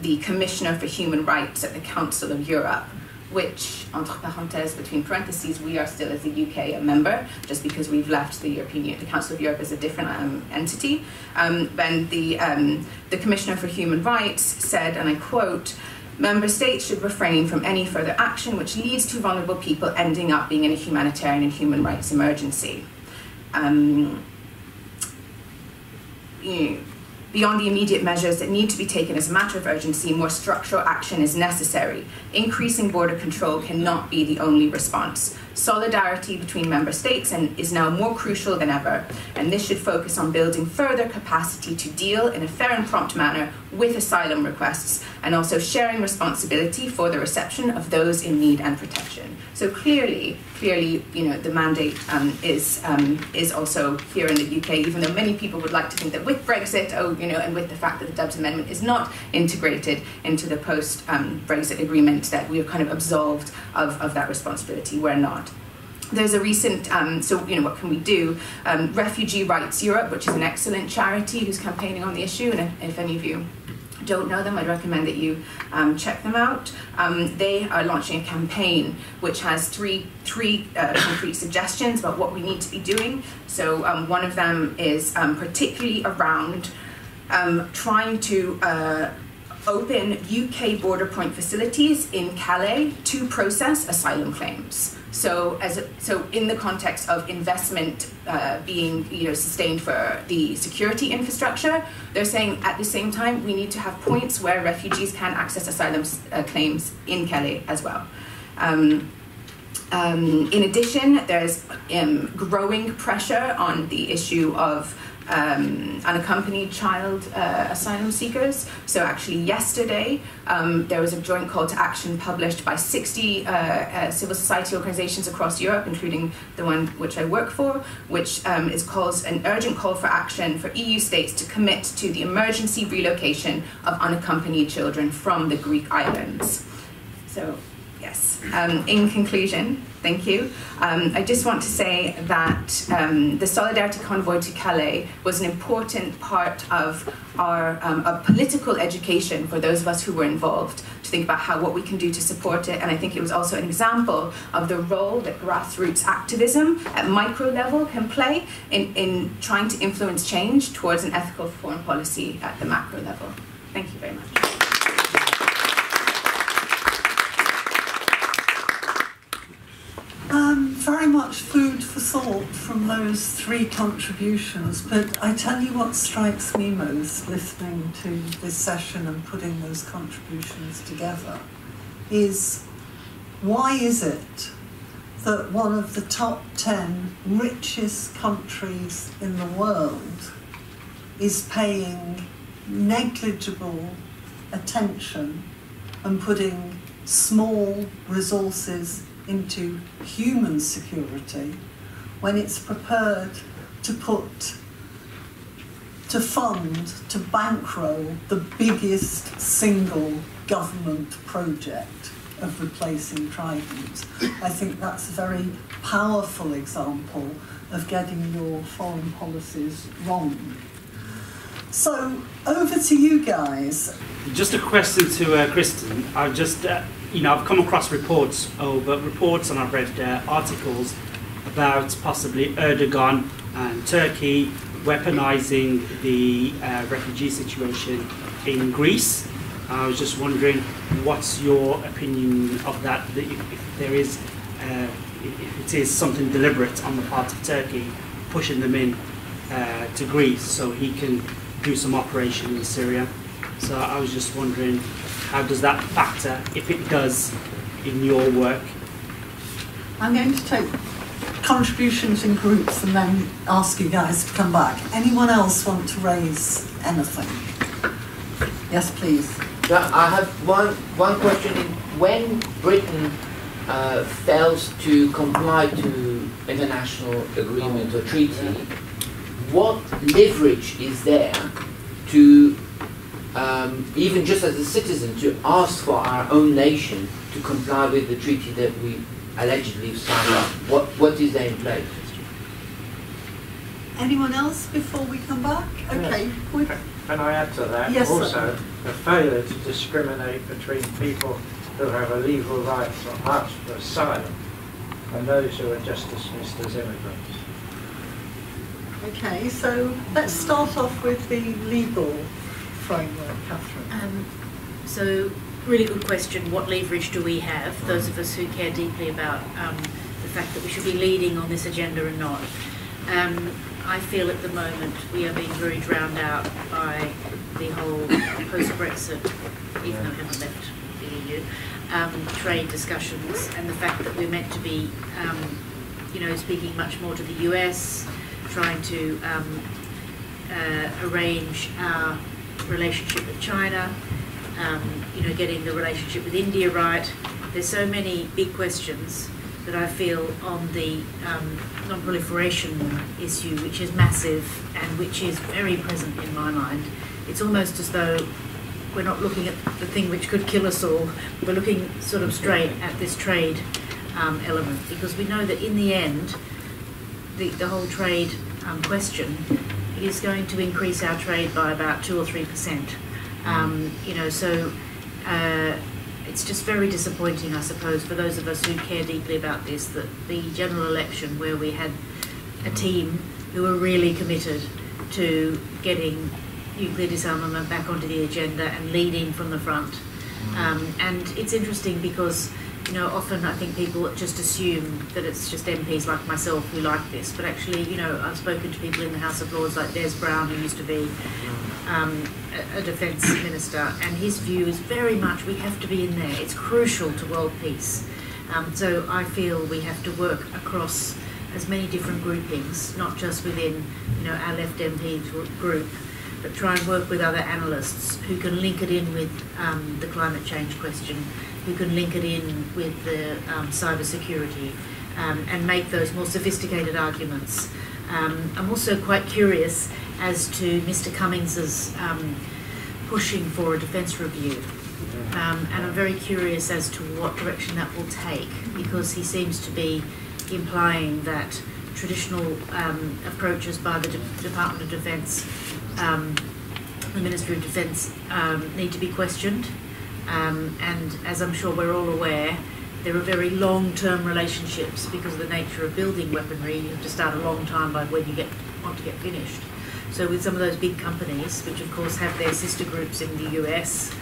the Commissioner for Human Rights at the Council of Europe, which, entre parenthèses, between parentheses, we are still as the UK a member, just because we've left the European Union. The Council of Europe is a different entity. And the Commissioner for Human Rights said, and I quote, "Member states should refrain from any further action which leads to vulnerable people ending up being in a humanitarian and human rights emergency." Beyond the immediate measures that need to be taken as a matter of urgency, more structural action is necessary. Increasing border control cannot be the only response. Solidarity between member states is now more crucial than ever, and this should focus on building further capacity to deal in a fair and prompt manner with asylum requests, and also sharing responsibility for the reception of those in need and protection. So clearly, the mandate is also here in the UK, even though many people would like to think that with Brexit, and with the fact that the Dubs Amendment is not integrated into the post-Brexit agreement, that we are kind of absolved of that responsibility. We're not. There's a recent, what can we do? Refugee Rights Europe, which is an excellent charity who's campaigning on the issue, and if any of you don't know them, I'd recommend that you check them out. They are launching a campaign which has three concrete suggestions about what we need to be doing. So one of them is particularly around trying to open UK border point facilities in Calais to process asylum claims. So in the context of investment being sustained for the security infrastructure, they're saying at the same time we need to have points where refugees can access asylum claims in Calais as well. In addition, there's growing pressure on the issue of unaccompanied child asylum seekers. So actually yesterday, there was a joint call to action published by 60 civil society organizations across Europe, including the one which I work for, which is called an urgent call for action for EU states to commit to the emergency relocation of unaccompanied children from the Greek islands. So, yes. In conclusion, thank you. I just want to say that the Solidarity Convoy to Calais was an important part of our political education for those of us who were involved, to think about what we can do to support it. And I think it was also an example of the role that grassroots activism at micro level can play in trying to influence change towards an ethical foreign policy at the macro level. Thank you very much. Very much food for thought from those three contributions, but I tell you what strikes me most listening to this session and putting those contributions together is, why is it that one of the top 10 richest countries in the world is paying negligible attention and putting small resources into human security when it's prepared to fund, to bankroll the biggest single government project of replacing Trident? I think that's a very powerful example of getting your foreign policies wrong. So, over to you guys. Just a question to Kristen. I've just, I've come across reports, and I've read articles about possibly Erdogan and Turkey weaponizing the refugee situation in Greece. I was just wondering, what's your opinion of that? If there is, if it is something deliberate on the part of Turkey pushing them in to Greece so he can do some operation in Syria. So I was just wondering, how does that factor, if it does, in your work? I'm going to take contributions in groups and then ask you guys to come back. Anyone else want to raise anything? Yes, please. I have one question. When Britain fails to comply to international agreement or treaty, what leverage is there to, even just as a citizen, to ask for our own nation to comply with the treaty that we allegedly signed up? What is there in place? Anyone else before we come back? Okay. Yes. Can I add to that? Yes, also, sir. the failure to discriminate between people who have a legal right to ask for asylum and those who are just dismissed as immigrants. Okay, so let's start off with the legal framework, Catherine. So, really good question. What leverage do we have, those of us who care deeply about the fact that we should be leading on this agenda and not? I feel at the moment we are being very drowned out by the whole post-Brexit, even though we haven't left the EU, trade discussions, and the fact that we're meant to be, speaking much more to the US, trying to arrange our relationship with China, getting the relationship with India right. There's so many big questions that I feel on the non-proliferation issue, which is massive and which is very present in my mind. It's almost as though we're not looking at the thing which could kill us all. We're looking sort of straight at this trade element, because we know that in the end, the whole trade question is going to increase our trade by about 2 or 3%. It's just very disappointing, I suppose, for those of us who care deeply about this, that the general election, where we had a team who were really committed to getting nuclear disarmament back onto the agenda and leading from the front. And it's interesting because, often I think people just assume that it's just MPs like myself who like this, but actually, I've spoken to people in the House of Lords like Des Brown, who used to be a defence minister, and his view is very much we have to be in there. It's crucial to world peace. So I feel we have to work across as many different groupings, not just within, our Left MP group, but try and work with other analysts who can link it in with the climate change question, who can link it in with the cyber security, and make those more sophisticated arguments. I'm also quite curious as to Mr. Cummings's pushing for a defence review. And I'm very curious as to what direction that will take, because he seems to be implying that traditional approaches by the Department of Defence, the Ministry of Defence, need to be questioned. And as I'm sure we're all aware, there are very long-term relationships because of the nature of building weaponry. You have to start a long time by when you want to get finished. So with some of those big companies, which of course have their sister groups in the US,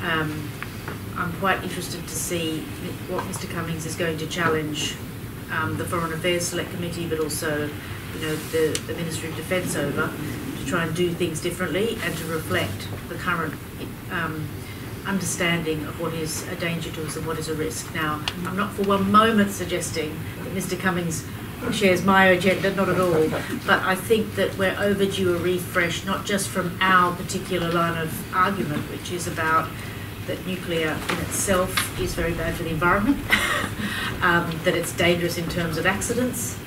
I'm quite interested to see what Mr. Cummings is going to challenge the Foreign Affairs Select Committee, but also, the Ministry of Defence over, to try and do things differently and to reflect the current understanding of what is a danger to us and what is a risk. Now, I'm not for one moment suggesting that Mr. Cummings shares my agenda, not at all, but I think that we're overdue a refresh, not just from our particular line of argument, which is about that nuclear in itself is very bad for the environment, that it's dangerous in terms of accidents,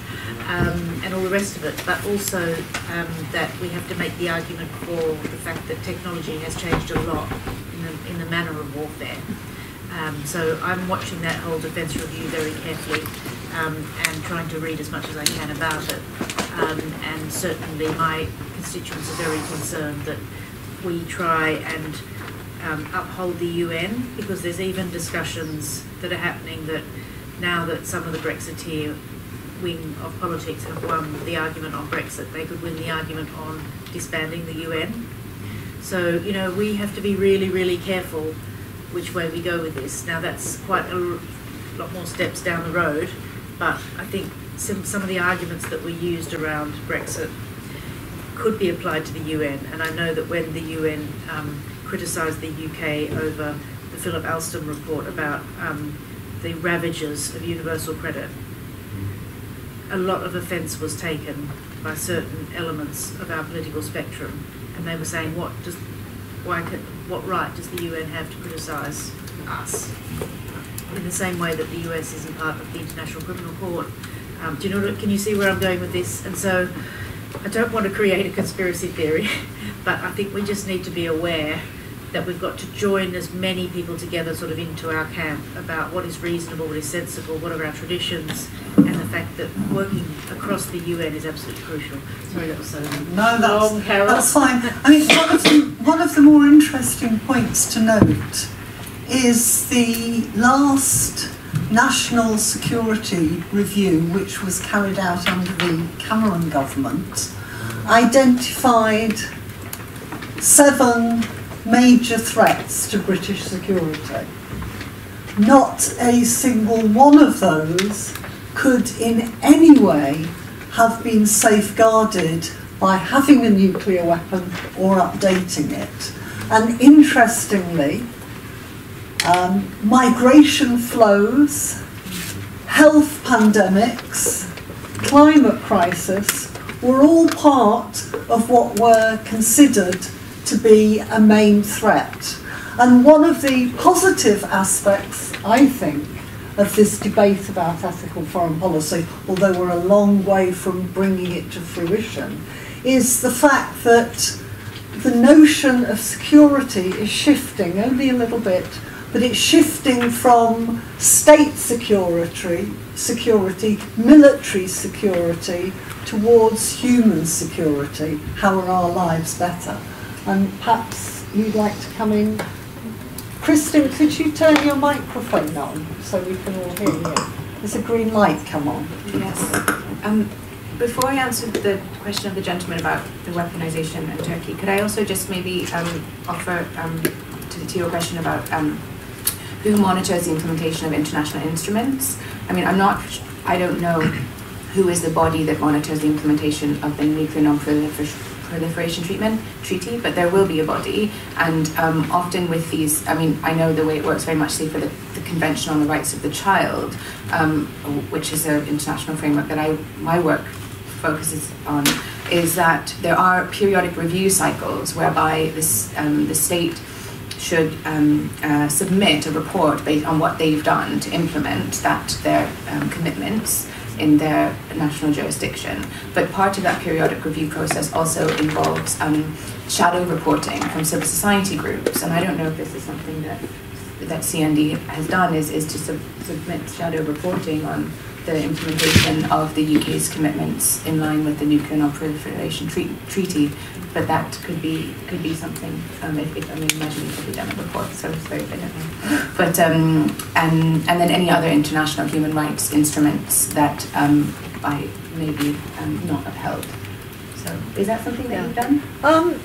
and all the rest of it, but also that we have to make the argument for the fact that technology has changed a lot in the manner of warfare. So I'm watching that whole defence review very carefully and trying to read as much as I can about it. And certainly my constituents are very concerned that we try and uphold the UN, because there's even discussions that are happening that now that some of the Brexiteer wing of politics have won the argument on Brexit, they could win the argument on disbanding the UN. So, we have to be really, really careful which way we go with this. Now, that's quite a lot more steps down the road, but I think some of the arguments that we used around Brexit could be applied to the UN. And I know that when the UN criticised the UK over the Philip Alston report about the ravages of universal credit, a lot of offence was taken by certain elements of our political spectrum, and they were saying, what right does the UN have to criticise us? In the same way that the US isn't part of the International Criminal Court. Do you know can you see where I'm going with this? And so I don't want to create a conspiracy theory, but I think we just need to be aware that we've got to join as many people together sort of into our camp about what is reasonable, what is sensible, what are our traditions, and the fact that working across the UN is absolutely crucial. Sorry, that was so long, Carol. That's fine. I mean, one of the more interesting points to note is the last national security review, which was carried out under the Cameron government, identified 7 major threats to British security. Not a single one of those could in any way have been safeguarded by having a nuclear weapon or updating it. And interestingly, migration flows, health pandemics, climate crisis were all part of what were considered to be a main threat. And one of the positive aspects, I think, of this debate about ethical foreign policy, although we're a long way from bringing it to fruition, is the fact that the notion of security is shifting only a little bit, but it's shifting from state security, military security, towards human security. How are our lives better? And perhaps you'd like to come in. Kristen, could you turn your microphone on so we can all hear you? There's a green light come on. Yes. Before I answer the question of the gentleman about the weaponisation in Turkey, could I also just maybe offer to your question about who monitors the implementation of international instruments? I mean, I don't know who is the body that monitors the implementation of the nuclear Non-Proliferation Treaty, but there will be a body, and often with these, I mean, I know the way it works very much, say, for the Convention on the Rights of the Child, which is an international framework that my work focuses on, is that there are periodic review cycles whereby the state should submit a report based on what they've done to implement their commitments in their national jurisdiction. But part of that periodic review process also involves shadow reporting from civil society groups, and I don't know if this is something that CND has done, is to submit shadow reporting on the implementation of the UK's commitments in line with the Nuclear Non-Proliferation Treaty, but that could be something. If I mean, imagine it could be done in a report, so it's very big. But and then any other international human rights instruments that may be not upheld. So is that something that you've done?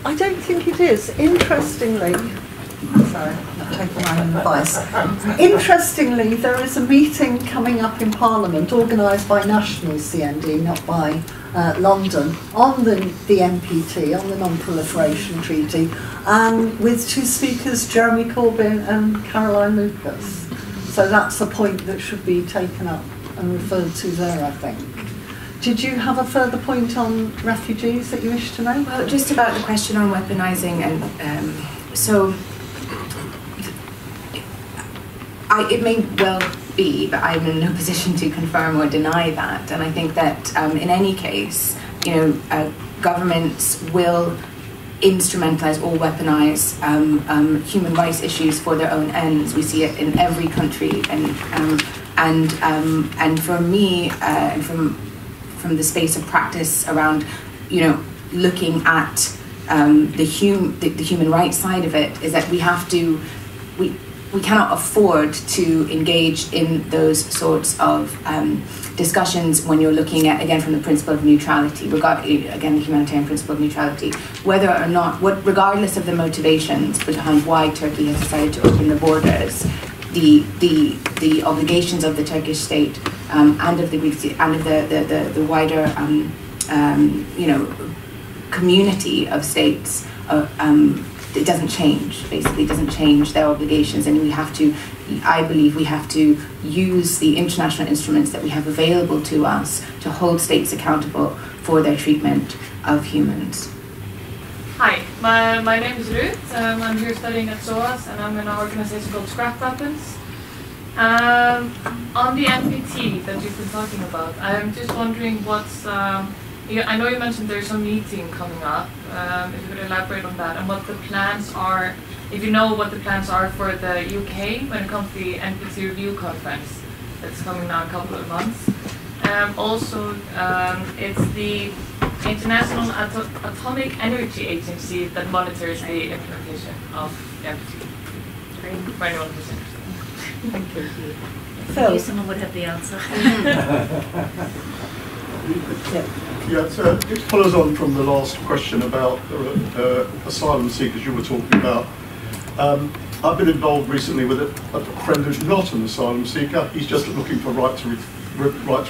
I don't think it is. Interestingly. Sorry, I'm taking my own advice. Interestingly, there is a meeting coming up in Parliament organised by National CND, not by London, on the NPT, on the Non-Proliferation Treaty, and with two speakers, Jeremy Corbyn and Caroline Lucas. So that's a point that should be taken up and referred to there, I think. Did you have a further point on refugees that you wish to make? Well, just about the question on weaponising, and so it may well be, but I'm in no position to confirm or deny that. And I think that in any case, governments will instrumentalise or weaponise human rights issues for their own ends. We see it in every country, and for me, and from the space of practice around, looking at the human rights side of it, is that we cannot afford to engage in those sorts of discussions when you're looking at, again, from the principle of neutrality, again, the humanitarian principle of neutrality, whether or not, regardless of the motivations behind why Turkey has decided to open the borders, the obligations of the Turkish state and of the Greek state and of the wider community of states. It doesn't change, basically, it doesn't change their obligations, and I believe we have to use the international instruments that we have available to us to hold states accountable for their treatment of humans. Hi, my name is Ruth. I'm here studying at SOAS, and I'm in an organization called Scrap Weapons. On the NPT that you've been talking about, I'm just wondering what's... I know you mentioned there's a meeting coming up, if you could elaborate on that, and what the plans are, if you know what the plans are for the UK when it comes to the NPT review conference that's coming now in a couple of months. Also, it's the International Atomic Energy Agency that monitors the implementation of the NPT. Great. For anyone who's interested. Thank you. Phil. Maybe someone would have the answer. Yeah, so it follows on from the last question about asylum seekers you were talking about. I've been involved recently with a friend who's not an asylum seeker. He's just looking for right to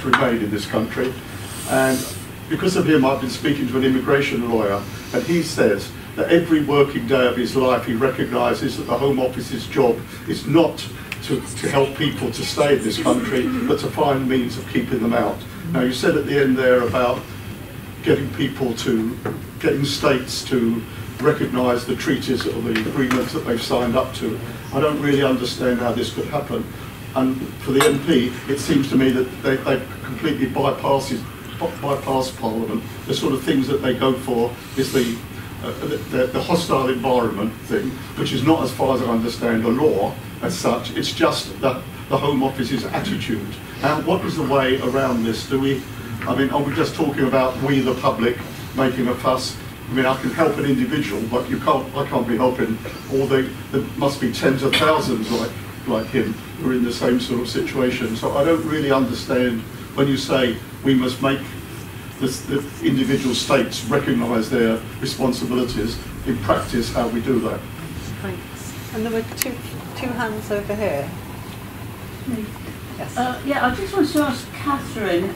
remain in this country. And because of him, I've been speaking to an immigration lawyer, and he says that every working day of his life he recognises that the Home Office's job is not to help people to stay in this country, but to find means of keeping them out. Now, you said at the end there about getting states to recognise the treaties or the agreements that they've signed up to. I don't really understand how this could happen. And for the MP, it seems to me that they've completely bypassed Parliament. The sort of things that they go for is the hostile environment thing, which is not, as far as I understand, a law as such. It's just that the Home Office's attitude. And what is the way around this? Are we just talking about we, the public, making a fuss? I mean, I can help an individual, but I can't be helping all there must be tens of thousands like him who are in the same sort of situation. So I don't really understand when you say we must make the individual states recognise their responsibilities. In practice, how we do that. Thanks. And there were two hands over here. Yes. Yeah, I just want to ask Catherine.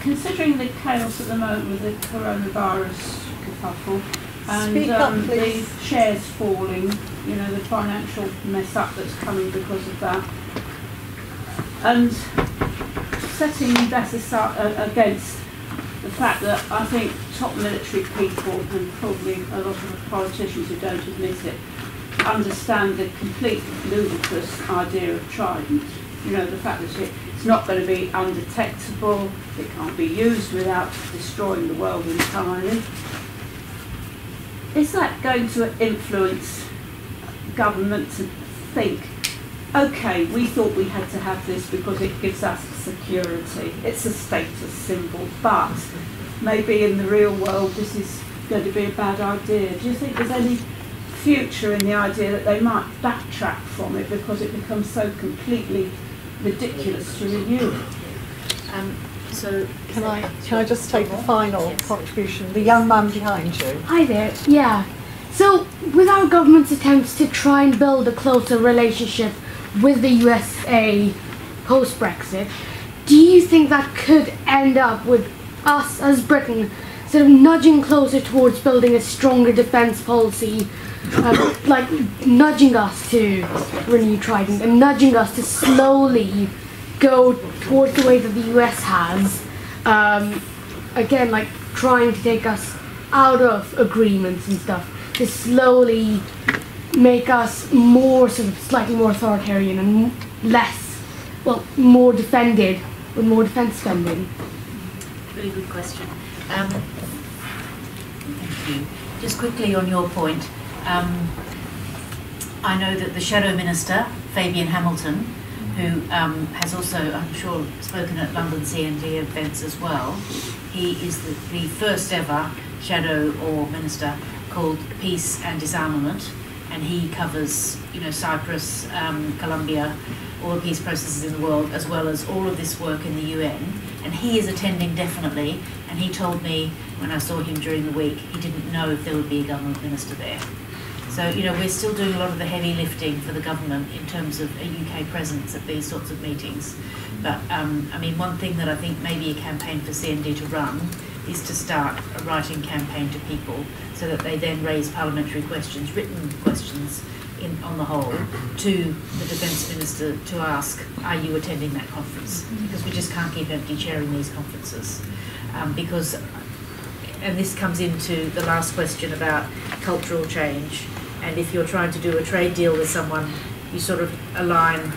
considering the chaos at the moment with the coronavirus kerfuffle and the shares falling, you know, the financial mess up that's coming because of that, and setting that aside against the fact that I think top military people and probably a lot of politicians who don't admit it understand the complete ludicrous idea of Trident. You know, the fact that it's not going to be undetectable, it can't be used without destroying the world entirely. Is that going to influence government to think, okay, we thought we had to have this because it gives us security, it's a status symbol, but maybe in the real world this is going to be a bad idea? Do you think there's any future in the idea that they might backtrack from it because it becomes so completely ridiculous to renew it? So can I just take a final contribution? The young man behind you. Hi there. Yeah. So with our government's attempts to try and build a closer relationship with the USA post-Brexit, do you think that could end up with us as Britain sort of nudging closer towards building a stronger defence policy, like nudging us to renew Trident and nudging us to slowly go towards the way that the US has, again, like trying to take us out of agreements and stuff, to slowly make us more sort of slightly more authoritarian and less, well, more defended with more defence spending? Really good question. Thank you. Just quickly on your point, I know that the Shadow Minister, Fabian Hamilton, who has also, I'm sure, spoken at London CND events as well. He is the first ever Shadow or Minister called Peace and Disarmament, and he covers, you know, Cyprus, Colombia, all the peace processes in the world, as well as all of this work in the UN. And he is attending definitely, and he told me when I saw him during the week, he didn't know if there would be a government minister there. So, you know, we're still doing a lot of the heavy lifting for the government in terms of a UK presence at these sorts of meetings. But, I mean, one thing that I think maybe a campaign for CND to run is to start a writing campaign to people so that they then raise parliamentary questions, written questions on the whole, to the Defence Minister to ask, are you attending that conference? Because we just can't keep empty chairing these conferences. Because, and this comes into the last question about cultural change. And if you're trying to do a trade deal with someone, you sort of align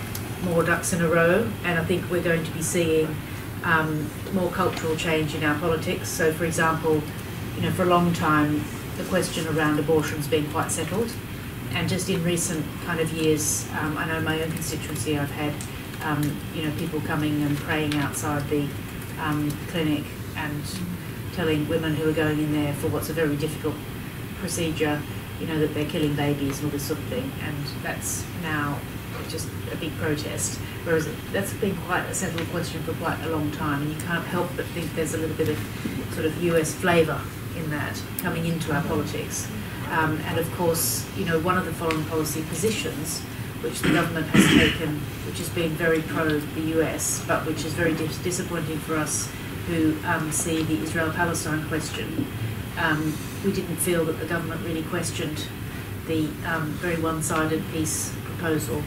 more ducks in a row. And I think we're going to be seeing more cultural change in our politics. So, for example, you know, for a long time, the question around abortion's been quite settled. And just in recent kind of years, I know in my own constituency, I've had, you know, people coming and praying outside the clinic and telling women who are going in there for what's a very difficult procedure, you know, that they're killing babies and all this sort of thing, and that's now just a big protest. Whereas that's been quite a settled question for quite a long time, and you can't help but think there's a little bit of sort of US flavour in that coming into our politics. And of course, you know, one of the foreign policy positions which the government has taken, which has been very pro the US, but which is very disappointing for us who see the Israel-Palestine question. We didn't feel that the government really questioned the very one-sided peace proposal,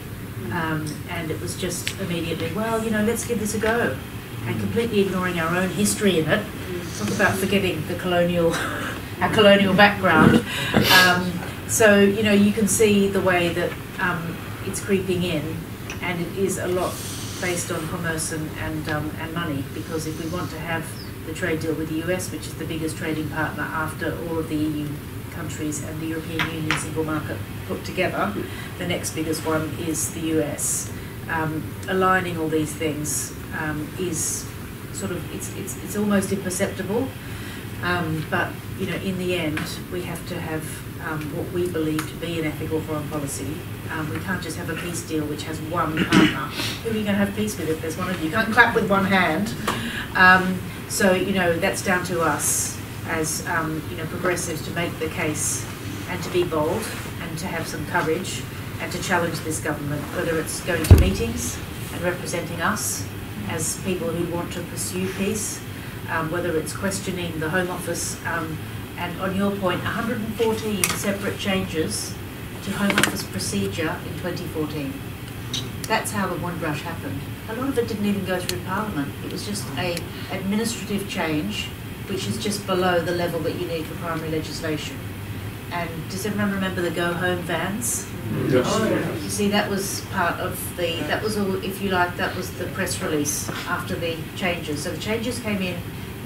and it was just immediately, well, you know, let's give this a go, and completely ignoring our own history in it. Talk about forgetting the colonial, our colonial background. So, you know, you can see the way that it's creeping in, and it is a lot based on commerce and money, because if we want to have the trade deal with the US, which is the biggest trading partner after all of the EU countries and the European Union single market put together, the next biggest one is the US. Aligning all these things is sort of, it's almost imperceptible, but you know, in the end, we have to have what we believe to be an ethical foreign policy. We can't just have a peace deal which has one partner. Who are you going to have peace with if there's one of you? You can't clap with one hand. So, you know, that's down to us as, you know, progressives to make the case and to be bold and to have some courage and to challenge this government, whether it's going to meetings and representing us as people who want to pursue peace, whether it's questioning the Home Office, and on your point, 114 separate changes to Home Office procedure in 2014. That's how the Windrush happened. A lot of it didn't even go through Parliament. It was just a administrative change, which is just below the level that you need for primary legislation. And does everyone remember the go home vans? Yes. You see, that was part of the, that was all, if you like, that was the press release after the changes. So the changes came in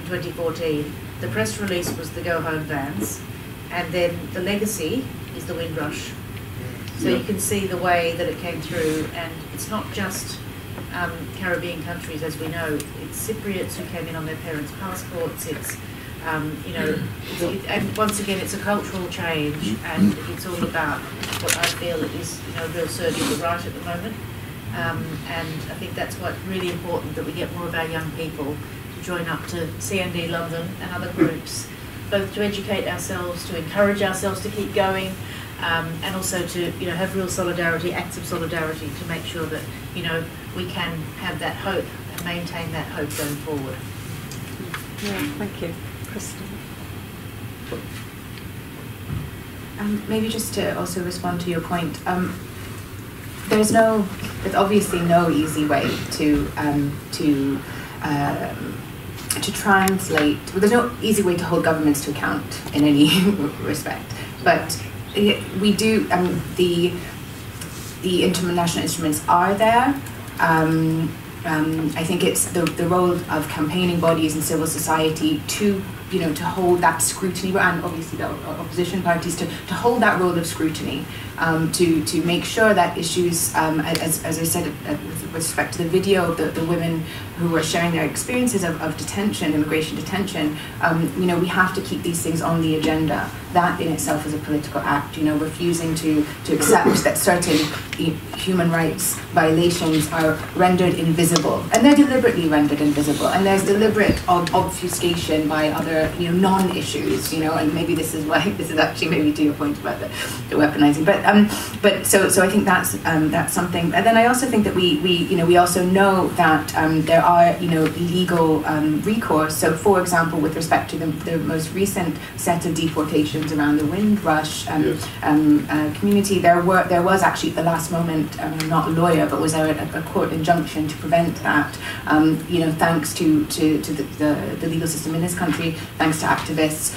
2014. The press release was the go home vans, and then the legacy is the Windrush. So you can see the way that it came through, and it's not just Caribbean countries, as we know. It's Cypriots who came in on their parents' passports. It's and once again, it's a cultural change, and it's all about what I feel is, a real surge of the right at the moment. And I think that's what's really important, that we get more of our young people to join up to CND London and other groups, both to educate ourselves, to encourage ourselves to keep going, and also to have real solidarity, acts of solidarity, to make sure that we can have that hope and maintain that hope going forward. Yeah, thank you. Kristen. Maybe just to also respond to your point, there's obviously no easy way to translate. Well, there's no easy way to hold governments to account in any respect, but we do. The international instruments are there. I think it's the role of campaigning bodies and civil society to hold that scrutiny, and obviously the opposition parties to hold that role of scrutiny, to make sure that issues, as I said with respect to the video of the women who were sharing their experiences of detention, immigration detention, we have to keep these things on the agenda. That in itself is a political act, refusing to accept that certain human rights violations are rendered invisible, and they're deliberately rendered invisible, and there's deliberate obfuscation by other non-issues, and maybe this is actually maybe to your point about the weaponizing, but so I think that's something. And then I also think that we also know that there are legal recourse. So for example, with respect to the most recent set of deportations around the Windrush community, there was actually at the last moment, I'm not a lawyer, but was there a court injunction to prevent that, thanks to the legal system in this country, thanks to activists.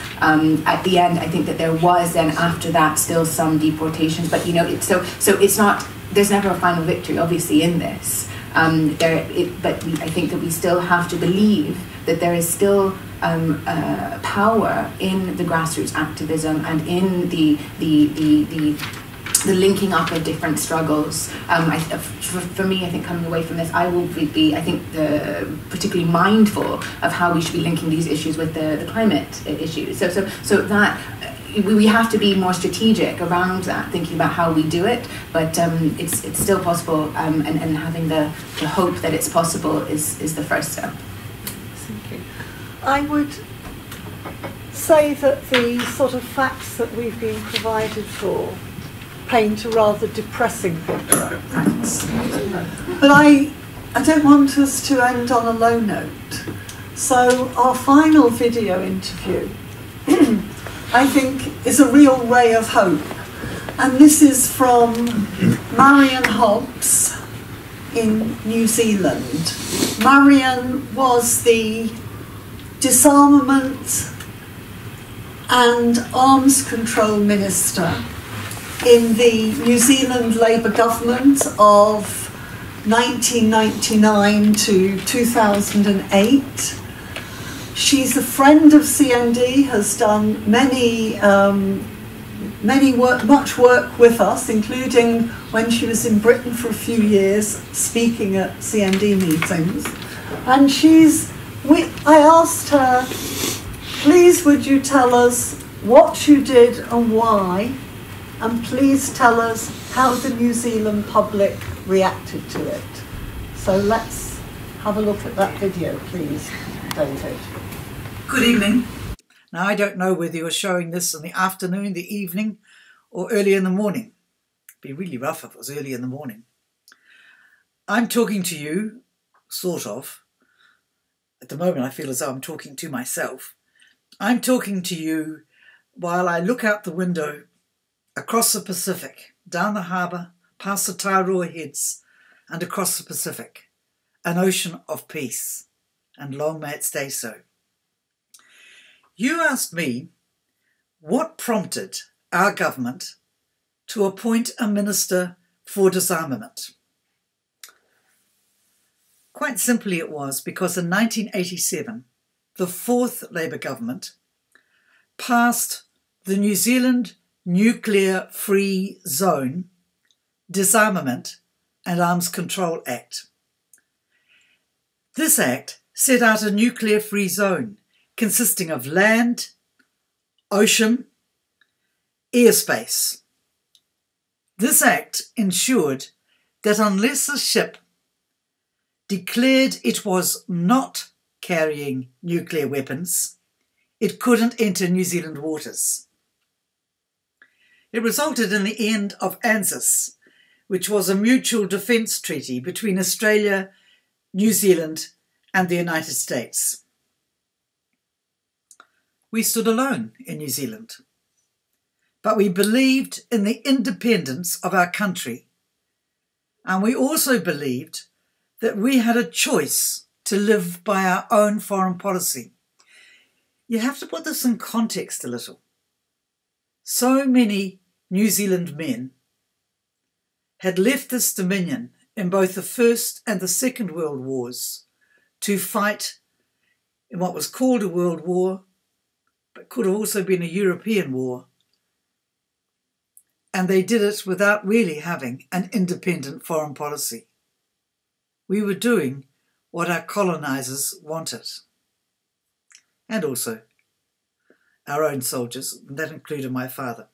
At the end, I think that there was then after that still some deportations, but it's not, there's never a final victory obviously in this. But I think that we still have to believe that there is still power in the grassroots activism and in the linking up of different struggles. For me, I think coming away from this, I will be particularly mindful of how we should be linking these issues with the climate issues. So that we have to be more strategic around that, thinking about how we do it. But it's still possible, and having the hope that it's possible is the first step. Thank you. I would say that the sort of facts that we've been provided for paint a rather depressing picture. But I don't want us to end on a low note. So our final video interview, I think, is a real ray of hope. And this is from Marion Hobbs in New Zealand. Marion was the Disarmament and Arms Control Minister in the New Zealand Labour government of 1999 to 2008. She's a friend of CND, has done much work with us, including when she was in Britain for a few years speaking at CND meetings. And I asked her, please would you tell us what you did and why, and please tell us how the New Zealand public reacted to it. So let's have a look at that video, please, David. Good evening. Now, I don't know whether you're showing this in the afternoon, the evening, or early in the morning. It'd be really rough if it was early in the morning. I'm talking to you, sort of, At the moment, I feel as though I'm talking to myself. I'm talking to you while I look out the window across the Pacific, down the harbour, past the Tairoa Heads, and across the Pacific, an ocean of peace, and long may it stay so. You asked me what prompted our government to appoint a minister for disarmament. Quite simply it was because in 1987, the fourth Labour government passed the New Zealand Nuclear Free Zone, Disarmament and Arms Control Act. This act set out a nuclear-free zone consisting of land, ocean, airspace. This act ensured that unless a ship declared it was not carrying nuclear weapons, it couldn't enter New Zealand waters. It resulted in the end of ANZUS, which was a mutual defence treaty between Australia, New Zealand and the United States. We stood alone in New Zealand, but we believed in the independence of our country, and we also believed that we had a choice to live by our own foreign policy. You have to put this in context a little. So many New Zealand men had left this dominion in both the First and the Second World Wars to fight in what was called a world war, but could have also been a European war. And they did it without really having an independent foreign policy. We were doing what our colonisers wanted. And also our own soldiers, and that included my father.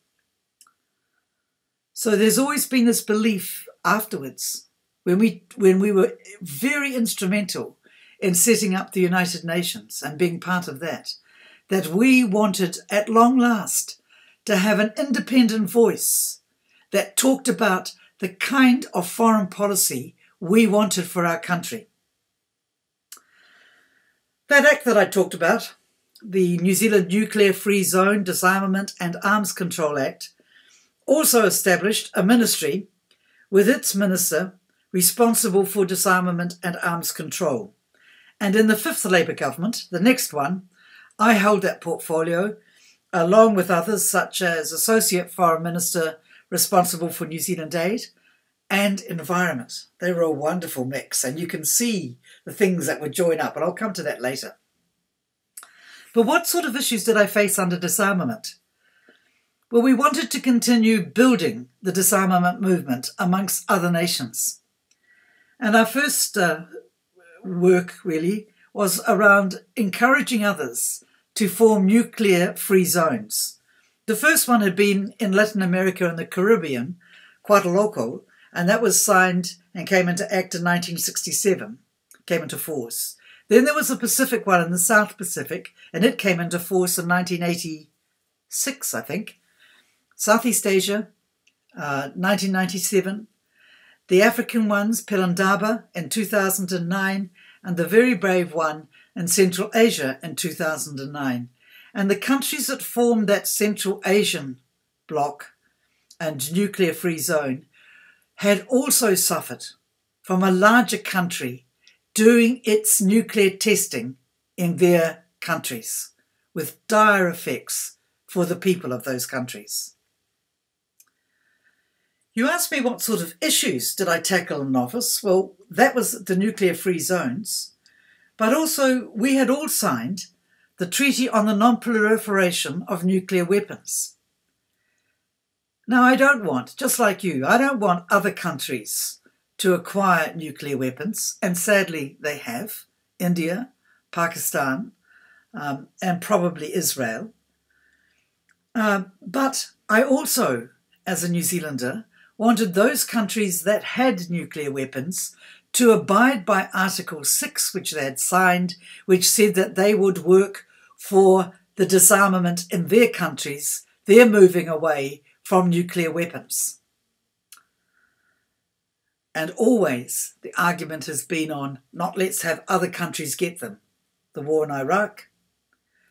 So there's always been this belief afterwards, when we were very instrumental in setting up the United Nations and being part of that, that we wanted at long last to have an independent voice that talked about the kind of foreign policy we wanted for our country. That act that I talked about, the New Zealand Nuclear Free Zone, Disarmament and Arms Control Act, also established a ministry with its minister responsible for disarmament and arms control. And in the fifth Labour government, the next one, I held that portfolio along with others such as Associate Foreign Minister responsible for New Zealand Aid and Environment. They were a wonderful mix, and you can see the things that would join up, and I'll come to that later. But what sort of issues did I face under disarmament? Well, we wanted to continue building the disarmament movement amongst other nations. And our first work really was around encouraging others to form nuclear-free zones. The first one had been in Latin America and the Caribbean, quite local, and that was signed and came into act in 1967, came into force. Then there was a Pacific one in the South Pacific, and it came into force in 1986, I think. Southeast Asia, 1997. The African ones, Pelindaba in 2009, and the very brave one in Central Asia in 2009. And the countries that formed that Central Asian bloc and nuclear-free zone had also suffered from a larger country doing its nuclear testing in their countries, with dire effects for the people of those countries. You asked me what sort of issues did I tackle in office. Well, that was the nuclear-free zones, but also we had all signed the Treaty on the Non-Proliferation of Nuclear Weapons. Now, I don't want, just like you, I don't want other countries to acquire nuclear weapons, and sadly they have, India, Pakistan, and probably Israel. But I also, as a New Zealander, wanted those countries that had nuclear weapons to abide by Article 6, which they had signed, which said that they would work for the disarmament in their countries. They're moving away from nuclear weapons. And always the argument has been on, not let's have other countries get them. the war in Iraq,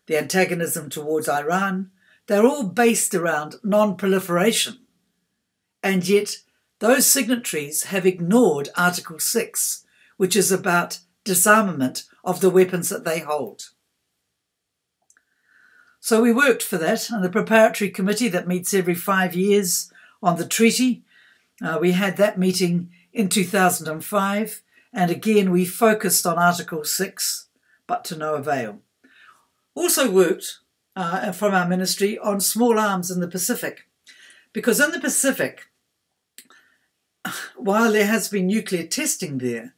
the antagonism towards Iran, they're all based around non-proliferation. And yet those signatories have ignored Article 6, which is about disarmament of the weapons that they hold. So we worked for that, and the preparatory committee that meets every 5 years on the treaty, we had that meeting in 2005, and again we focused on Article 6, but to no avail. Also worked from our ministry on small arms in the Pacific, because in the Pacific, while there has been nuclear testing there,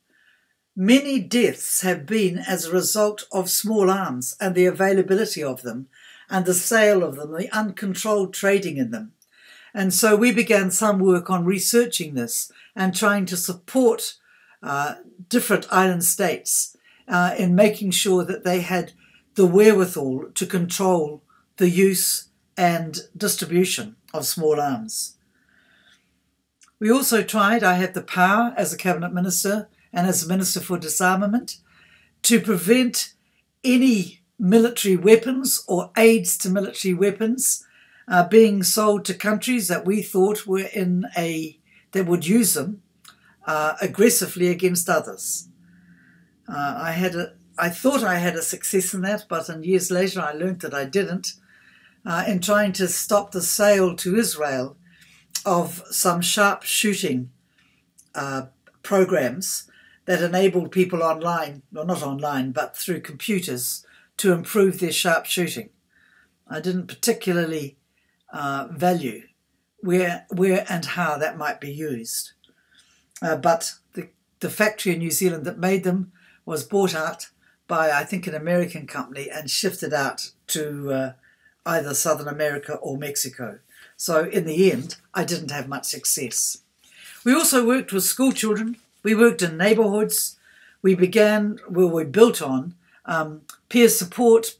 many deaths have been as a result of small arms and the availability of them and the sale of them, the uncontrolled trading in them. And so we began some work on researching this and trying to support different island states in making sure that they had the wherewithal to control the use and distribution of small arms. We also tried, I had the power as a cabinet minister and as a minister for disarmament, to prevent any military weapons or aids to military weapons being sold to countries that we thought were that would use them aggressively against others. I thought I had a success in that, but years later I learned that I didn't, in trying to stop the sale to Israel of some sharp shooting programs that enabled people online, well, not online, but through computers, to improve their sharp shooting. I didn't particularly value where and how that might be used. But the factory in New Zealand that made them was bought out by, I think, an American company and shifted out to either Southern America or Mexico. So in the end, I didn't have much success. We also worked with school children. We worked in neighbourhoods. We built on peer support,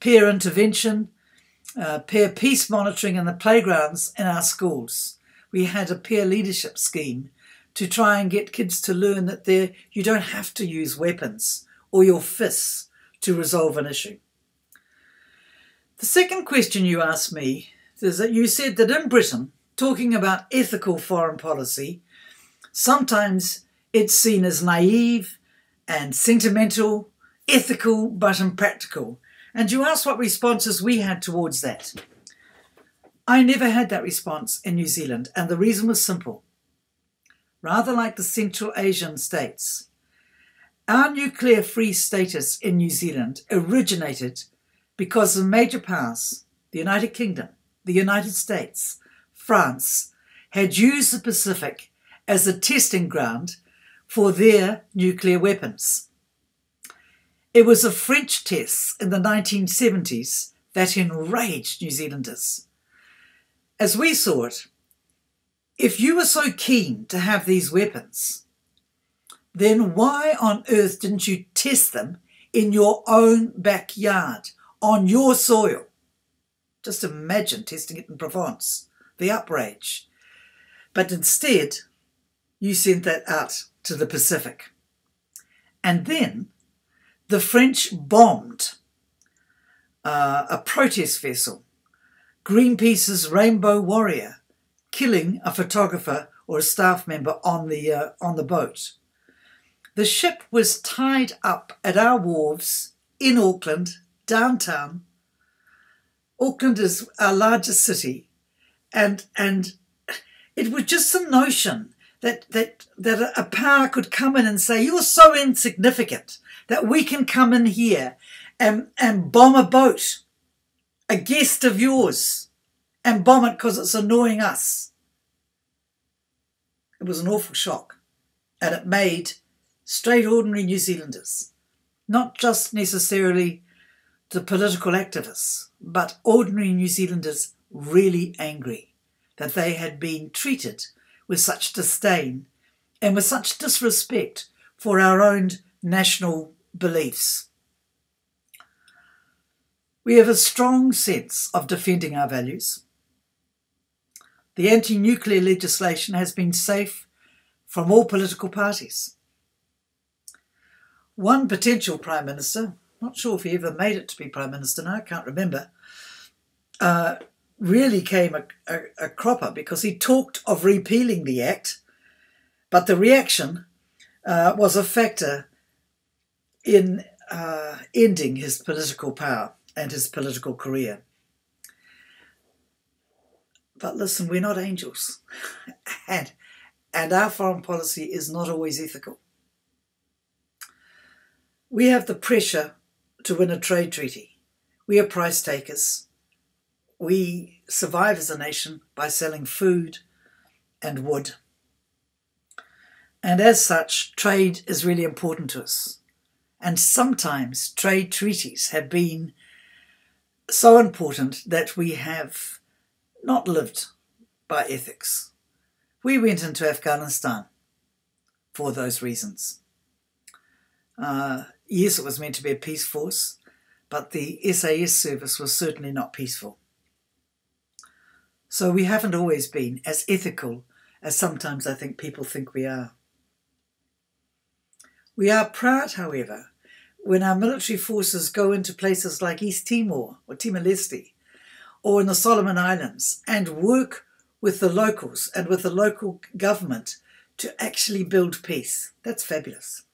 peer intervention, peer peace monitoring in the playgrounds in our schools. We had a peer leadership scheme to try and get kids to learn that you don't have to use weapons or your fists to resolve an issue. The second question you asked me is that you said that in Britain, talking about ethical foreign policy, sometimes it's seen as naive and sentimental, ethical but impractical. And you asked what responses we had towards that. I never had that response in New Zealand, and the reason was simple. Rather like the Central Asian states, our nuclear-free status in New Zealand originated because the major powers, the United Kingdom, the United States, France, had used the Pacific as a testing ground for their nuclear weapons. It was the French tests in the 1970s that enraged New Zealanders. As we saw it, if you were so keen to have these weapons, then why on earth didn't you test them in your own backyard, on your soil? Just imagine testing it in Provence, the outrage. But instead, you sent that out to the Pacific. And then the French bombed a protest vessel, Greenpeace's Rainbow Warrior, killing a photographer or a staff member on the boat. The ship was tied up at our wharves in Auckland, downtown. Auckland is our largest city, and it was just the notion that a power could come in and say, you're so insignificant that we can come in here and bomb a boat, a guest of yours, and bomb it because it's annoying us. It was an awful shock, and it made straight ordinary New Zealanders, not just necessarily the political activists, but ordinary New Zealanders really angry that they had been treated with such disdain and with such disrespect for our own national beliefs. We have a strong sense of defending our values. The anti-nuclear legislation has been safe from all political parties. one potential Prime Minister, not sure if he ever made it to be Prime Minister now, I can't remember, really came a cropper because he talked of repealing the Act, but the reaction was a factor in ending his political power and his political career. But listen, we're not angels, and our foreign policy is not always ethical. We have the pressure to win a trade treaty. We are price takers. We survive as a nation by selling food and wood. And as such, trade is really important to us. And sometimes trade treaties have been so important that we have not lived by ethics. We went into Afghanistan for those reasons. Yes, it was meant to be a peace force, but the SAS service was certainly not peaceful. So we haven't always been as ethical as sometimes I think people think we are. We are proud, however, when our military forces go into places like East Timor or Timor-Leste or in the Solomon Islands and work with the locals and with the local government to actually build peace. That's fabulous.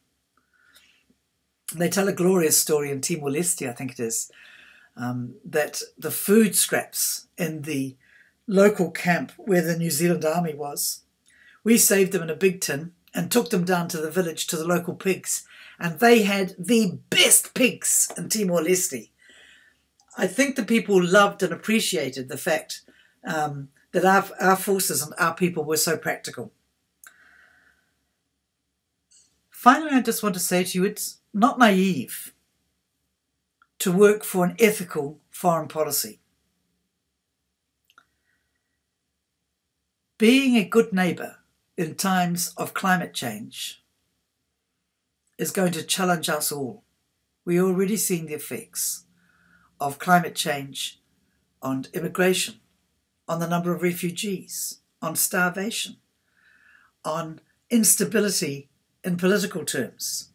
They tell a glorious story in Timor-Leste, I think it is, that the food scraps in the local camp where the New Zealand Army was, we saved them in a big tin and took them down to the village to the local pigs, and they had the best pigs in Timor-Leste. I think the people loved and appreciated the fact that our forces and our people were so practical. Finally, I just want to say to you, it's not naive to work for an ethical foreign policy. Being a good neighbour in times of climate change is going to challenge us all. We're already seeing the effects of climate change on immigration, on the number of refugees, on starvation, on instability in political terms.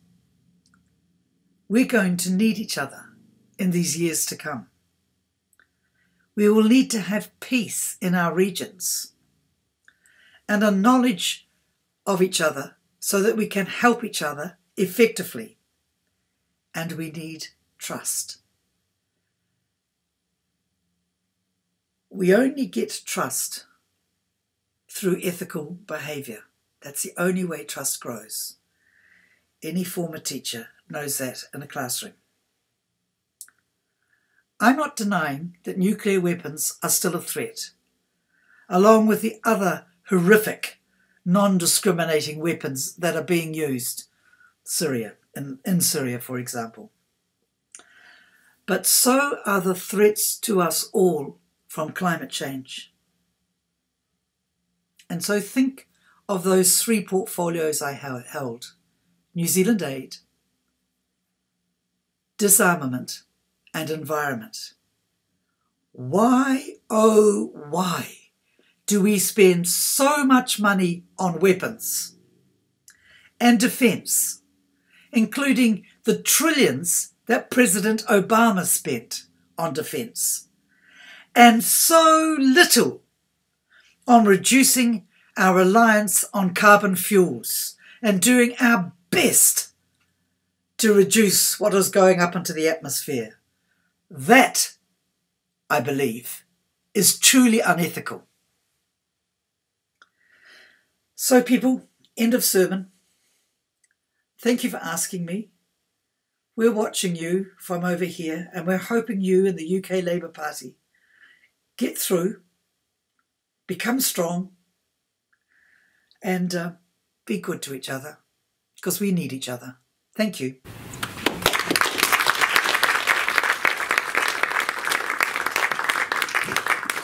We're going to need each other in these years to come. We will need to have peace in our regions and a knowledge of each other so that we can help each other effectively. And we need trust. We only get trust through ethical behaviour. That's the only way trust grows. Any former teacher knows that in a classroom. I'm not denying that nuclear weapons are still a threat, along with the other horrific, non-discriminating weapons that are being used in Syria, for example. But so are the threats to us all from climate change. And so think of those three portfolios I held: New Zealand Aid, Disarmament, and Environment. Why, oh why, do we spend so much money on weapons and defence, including the trillions that President Obama spent on defence, and so little on reducing our reliance on carbon fuels and doing our best to reduce what is going up into the atmosphere? That, I believe, is truly unethical. So people, end of sermon. Thank you for asking me. We're watching you from over here, and we're hoping you and the UK Labour Party get through, become strong, and be good to each other, because we need each other. Thank you.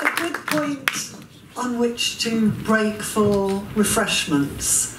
A good point on which to break for refreshments.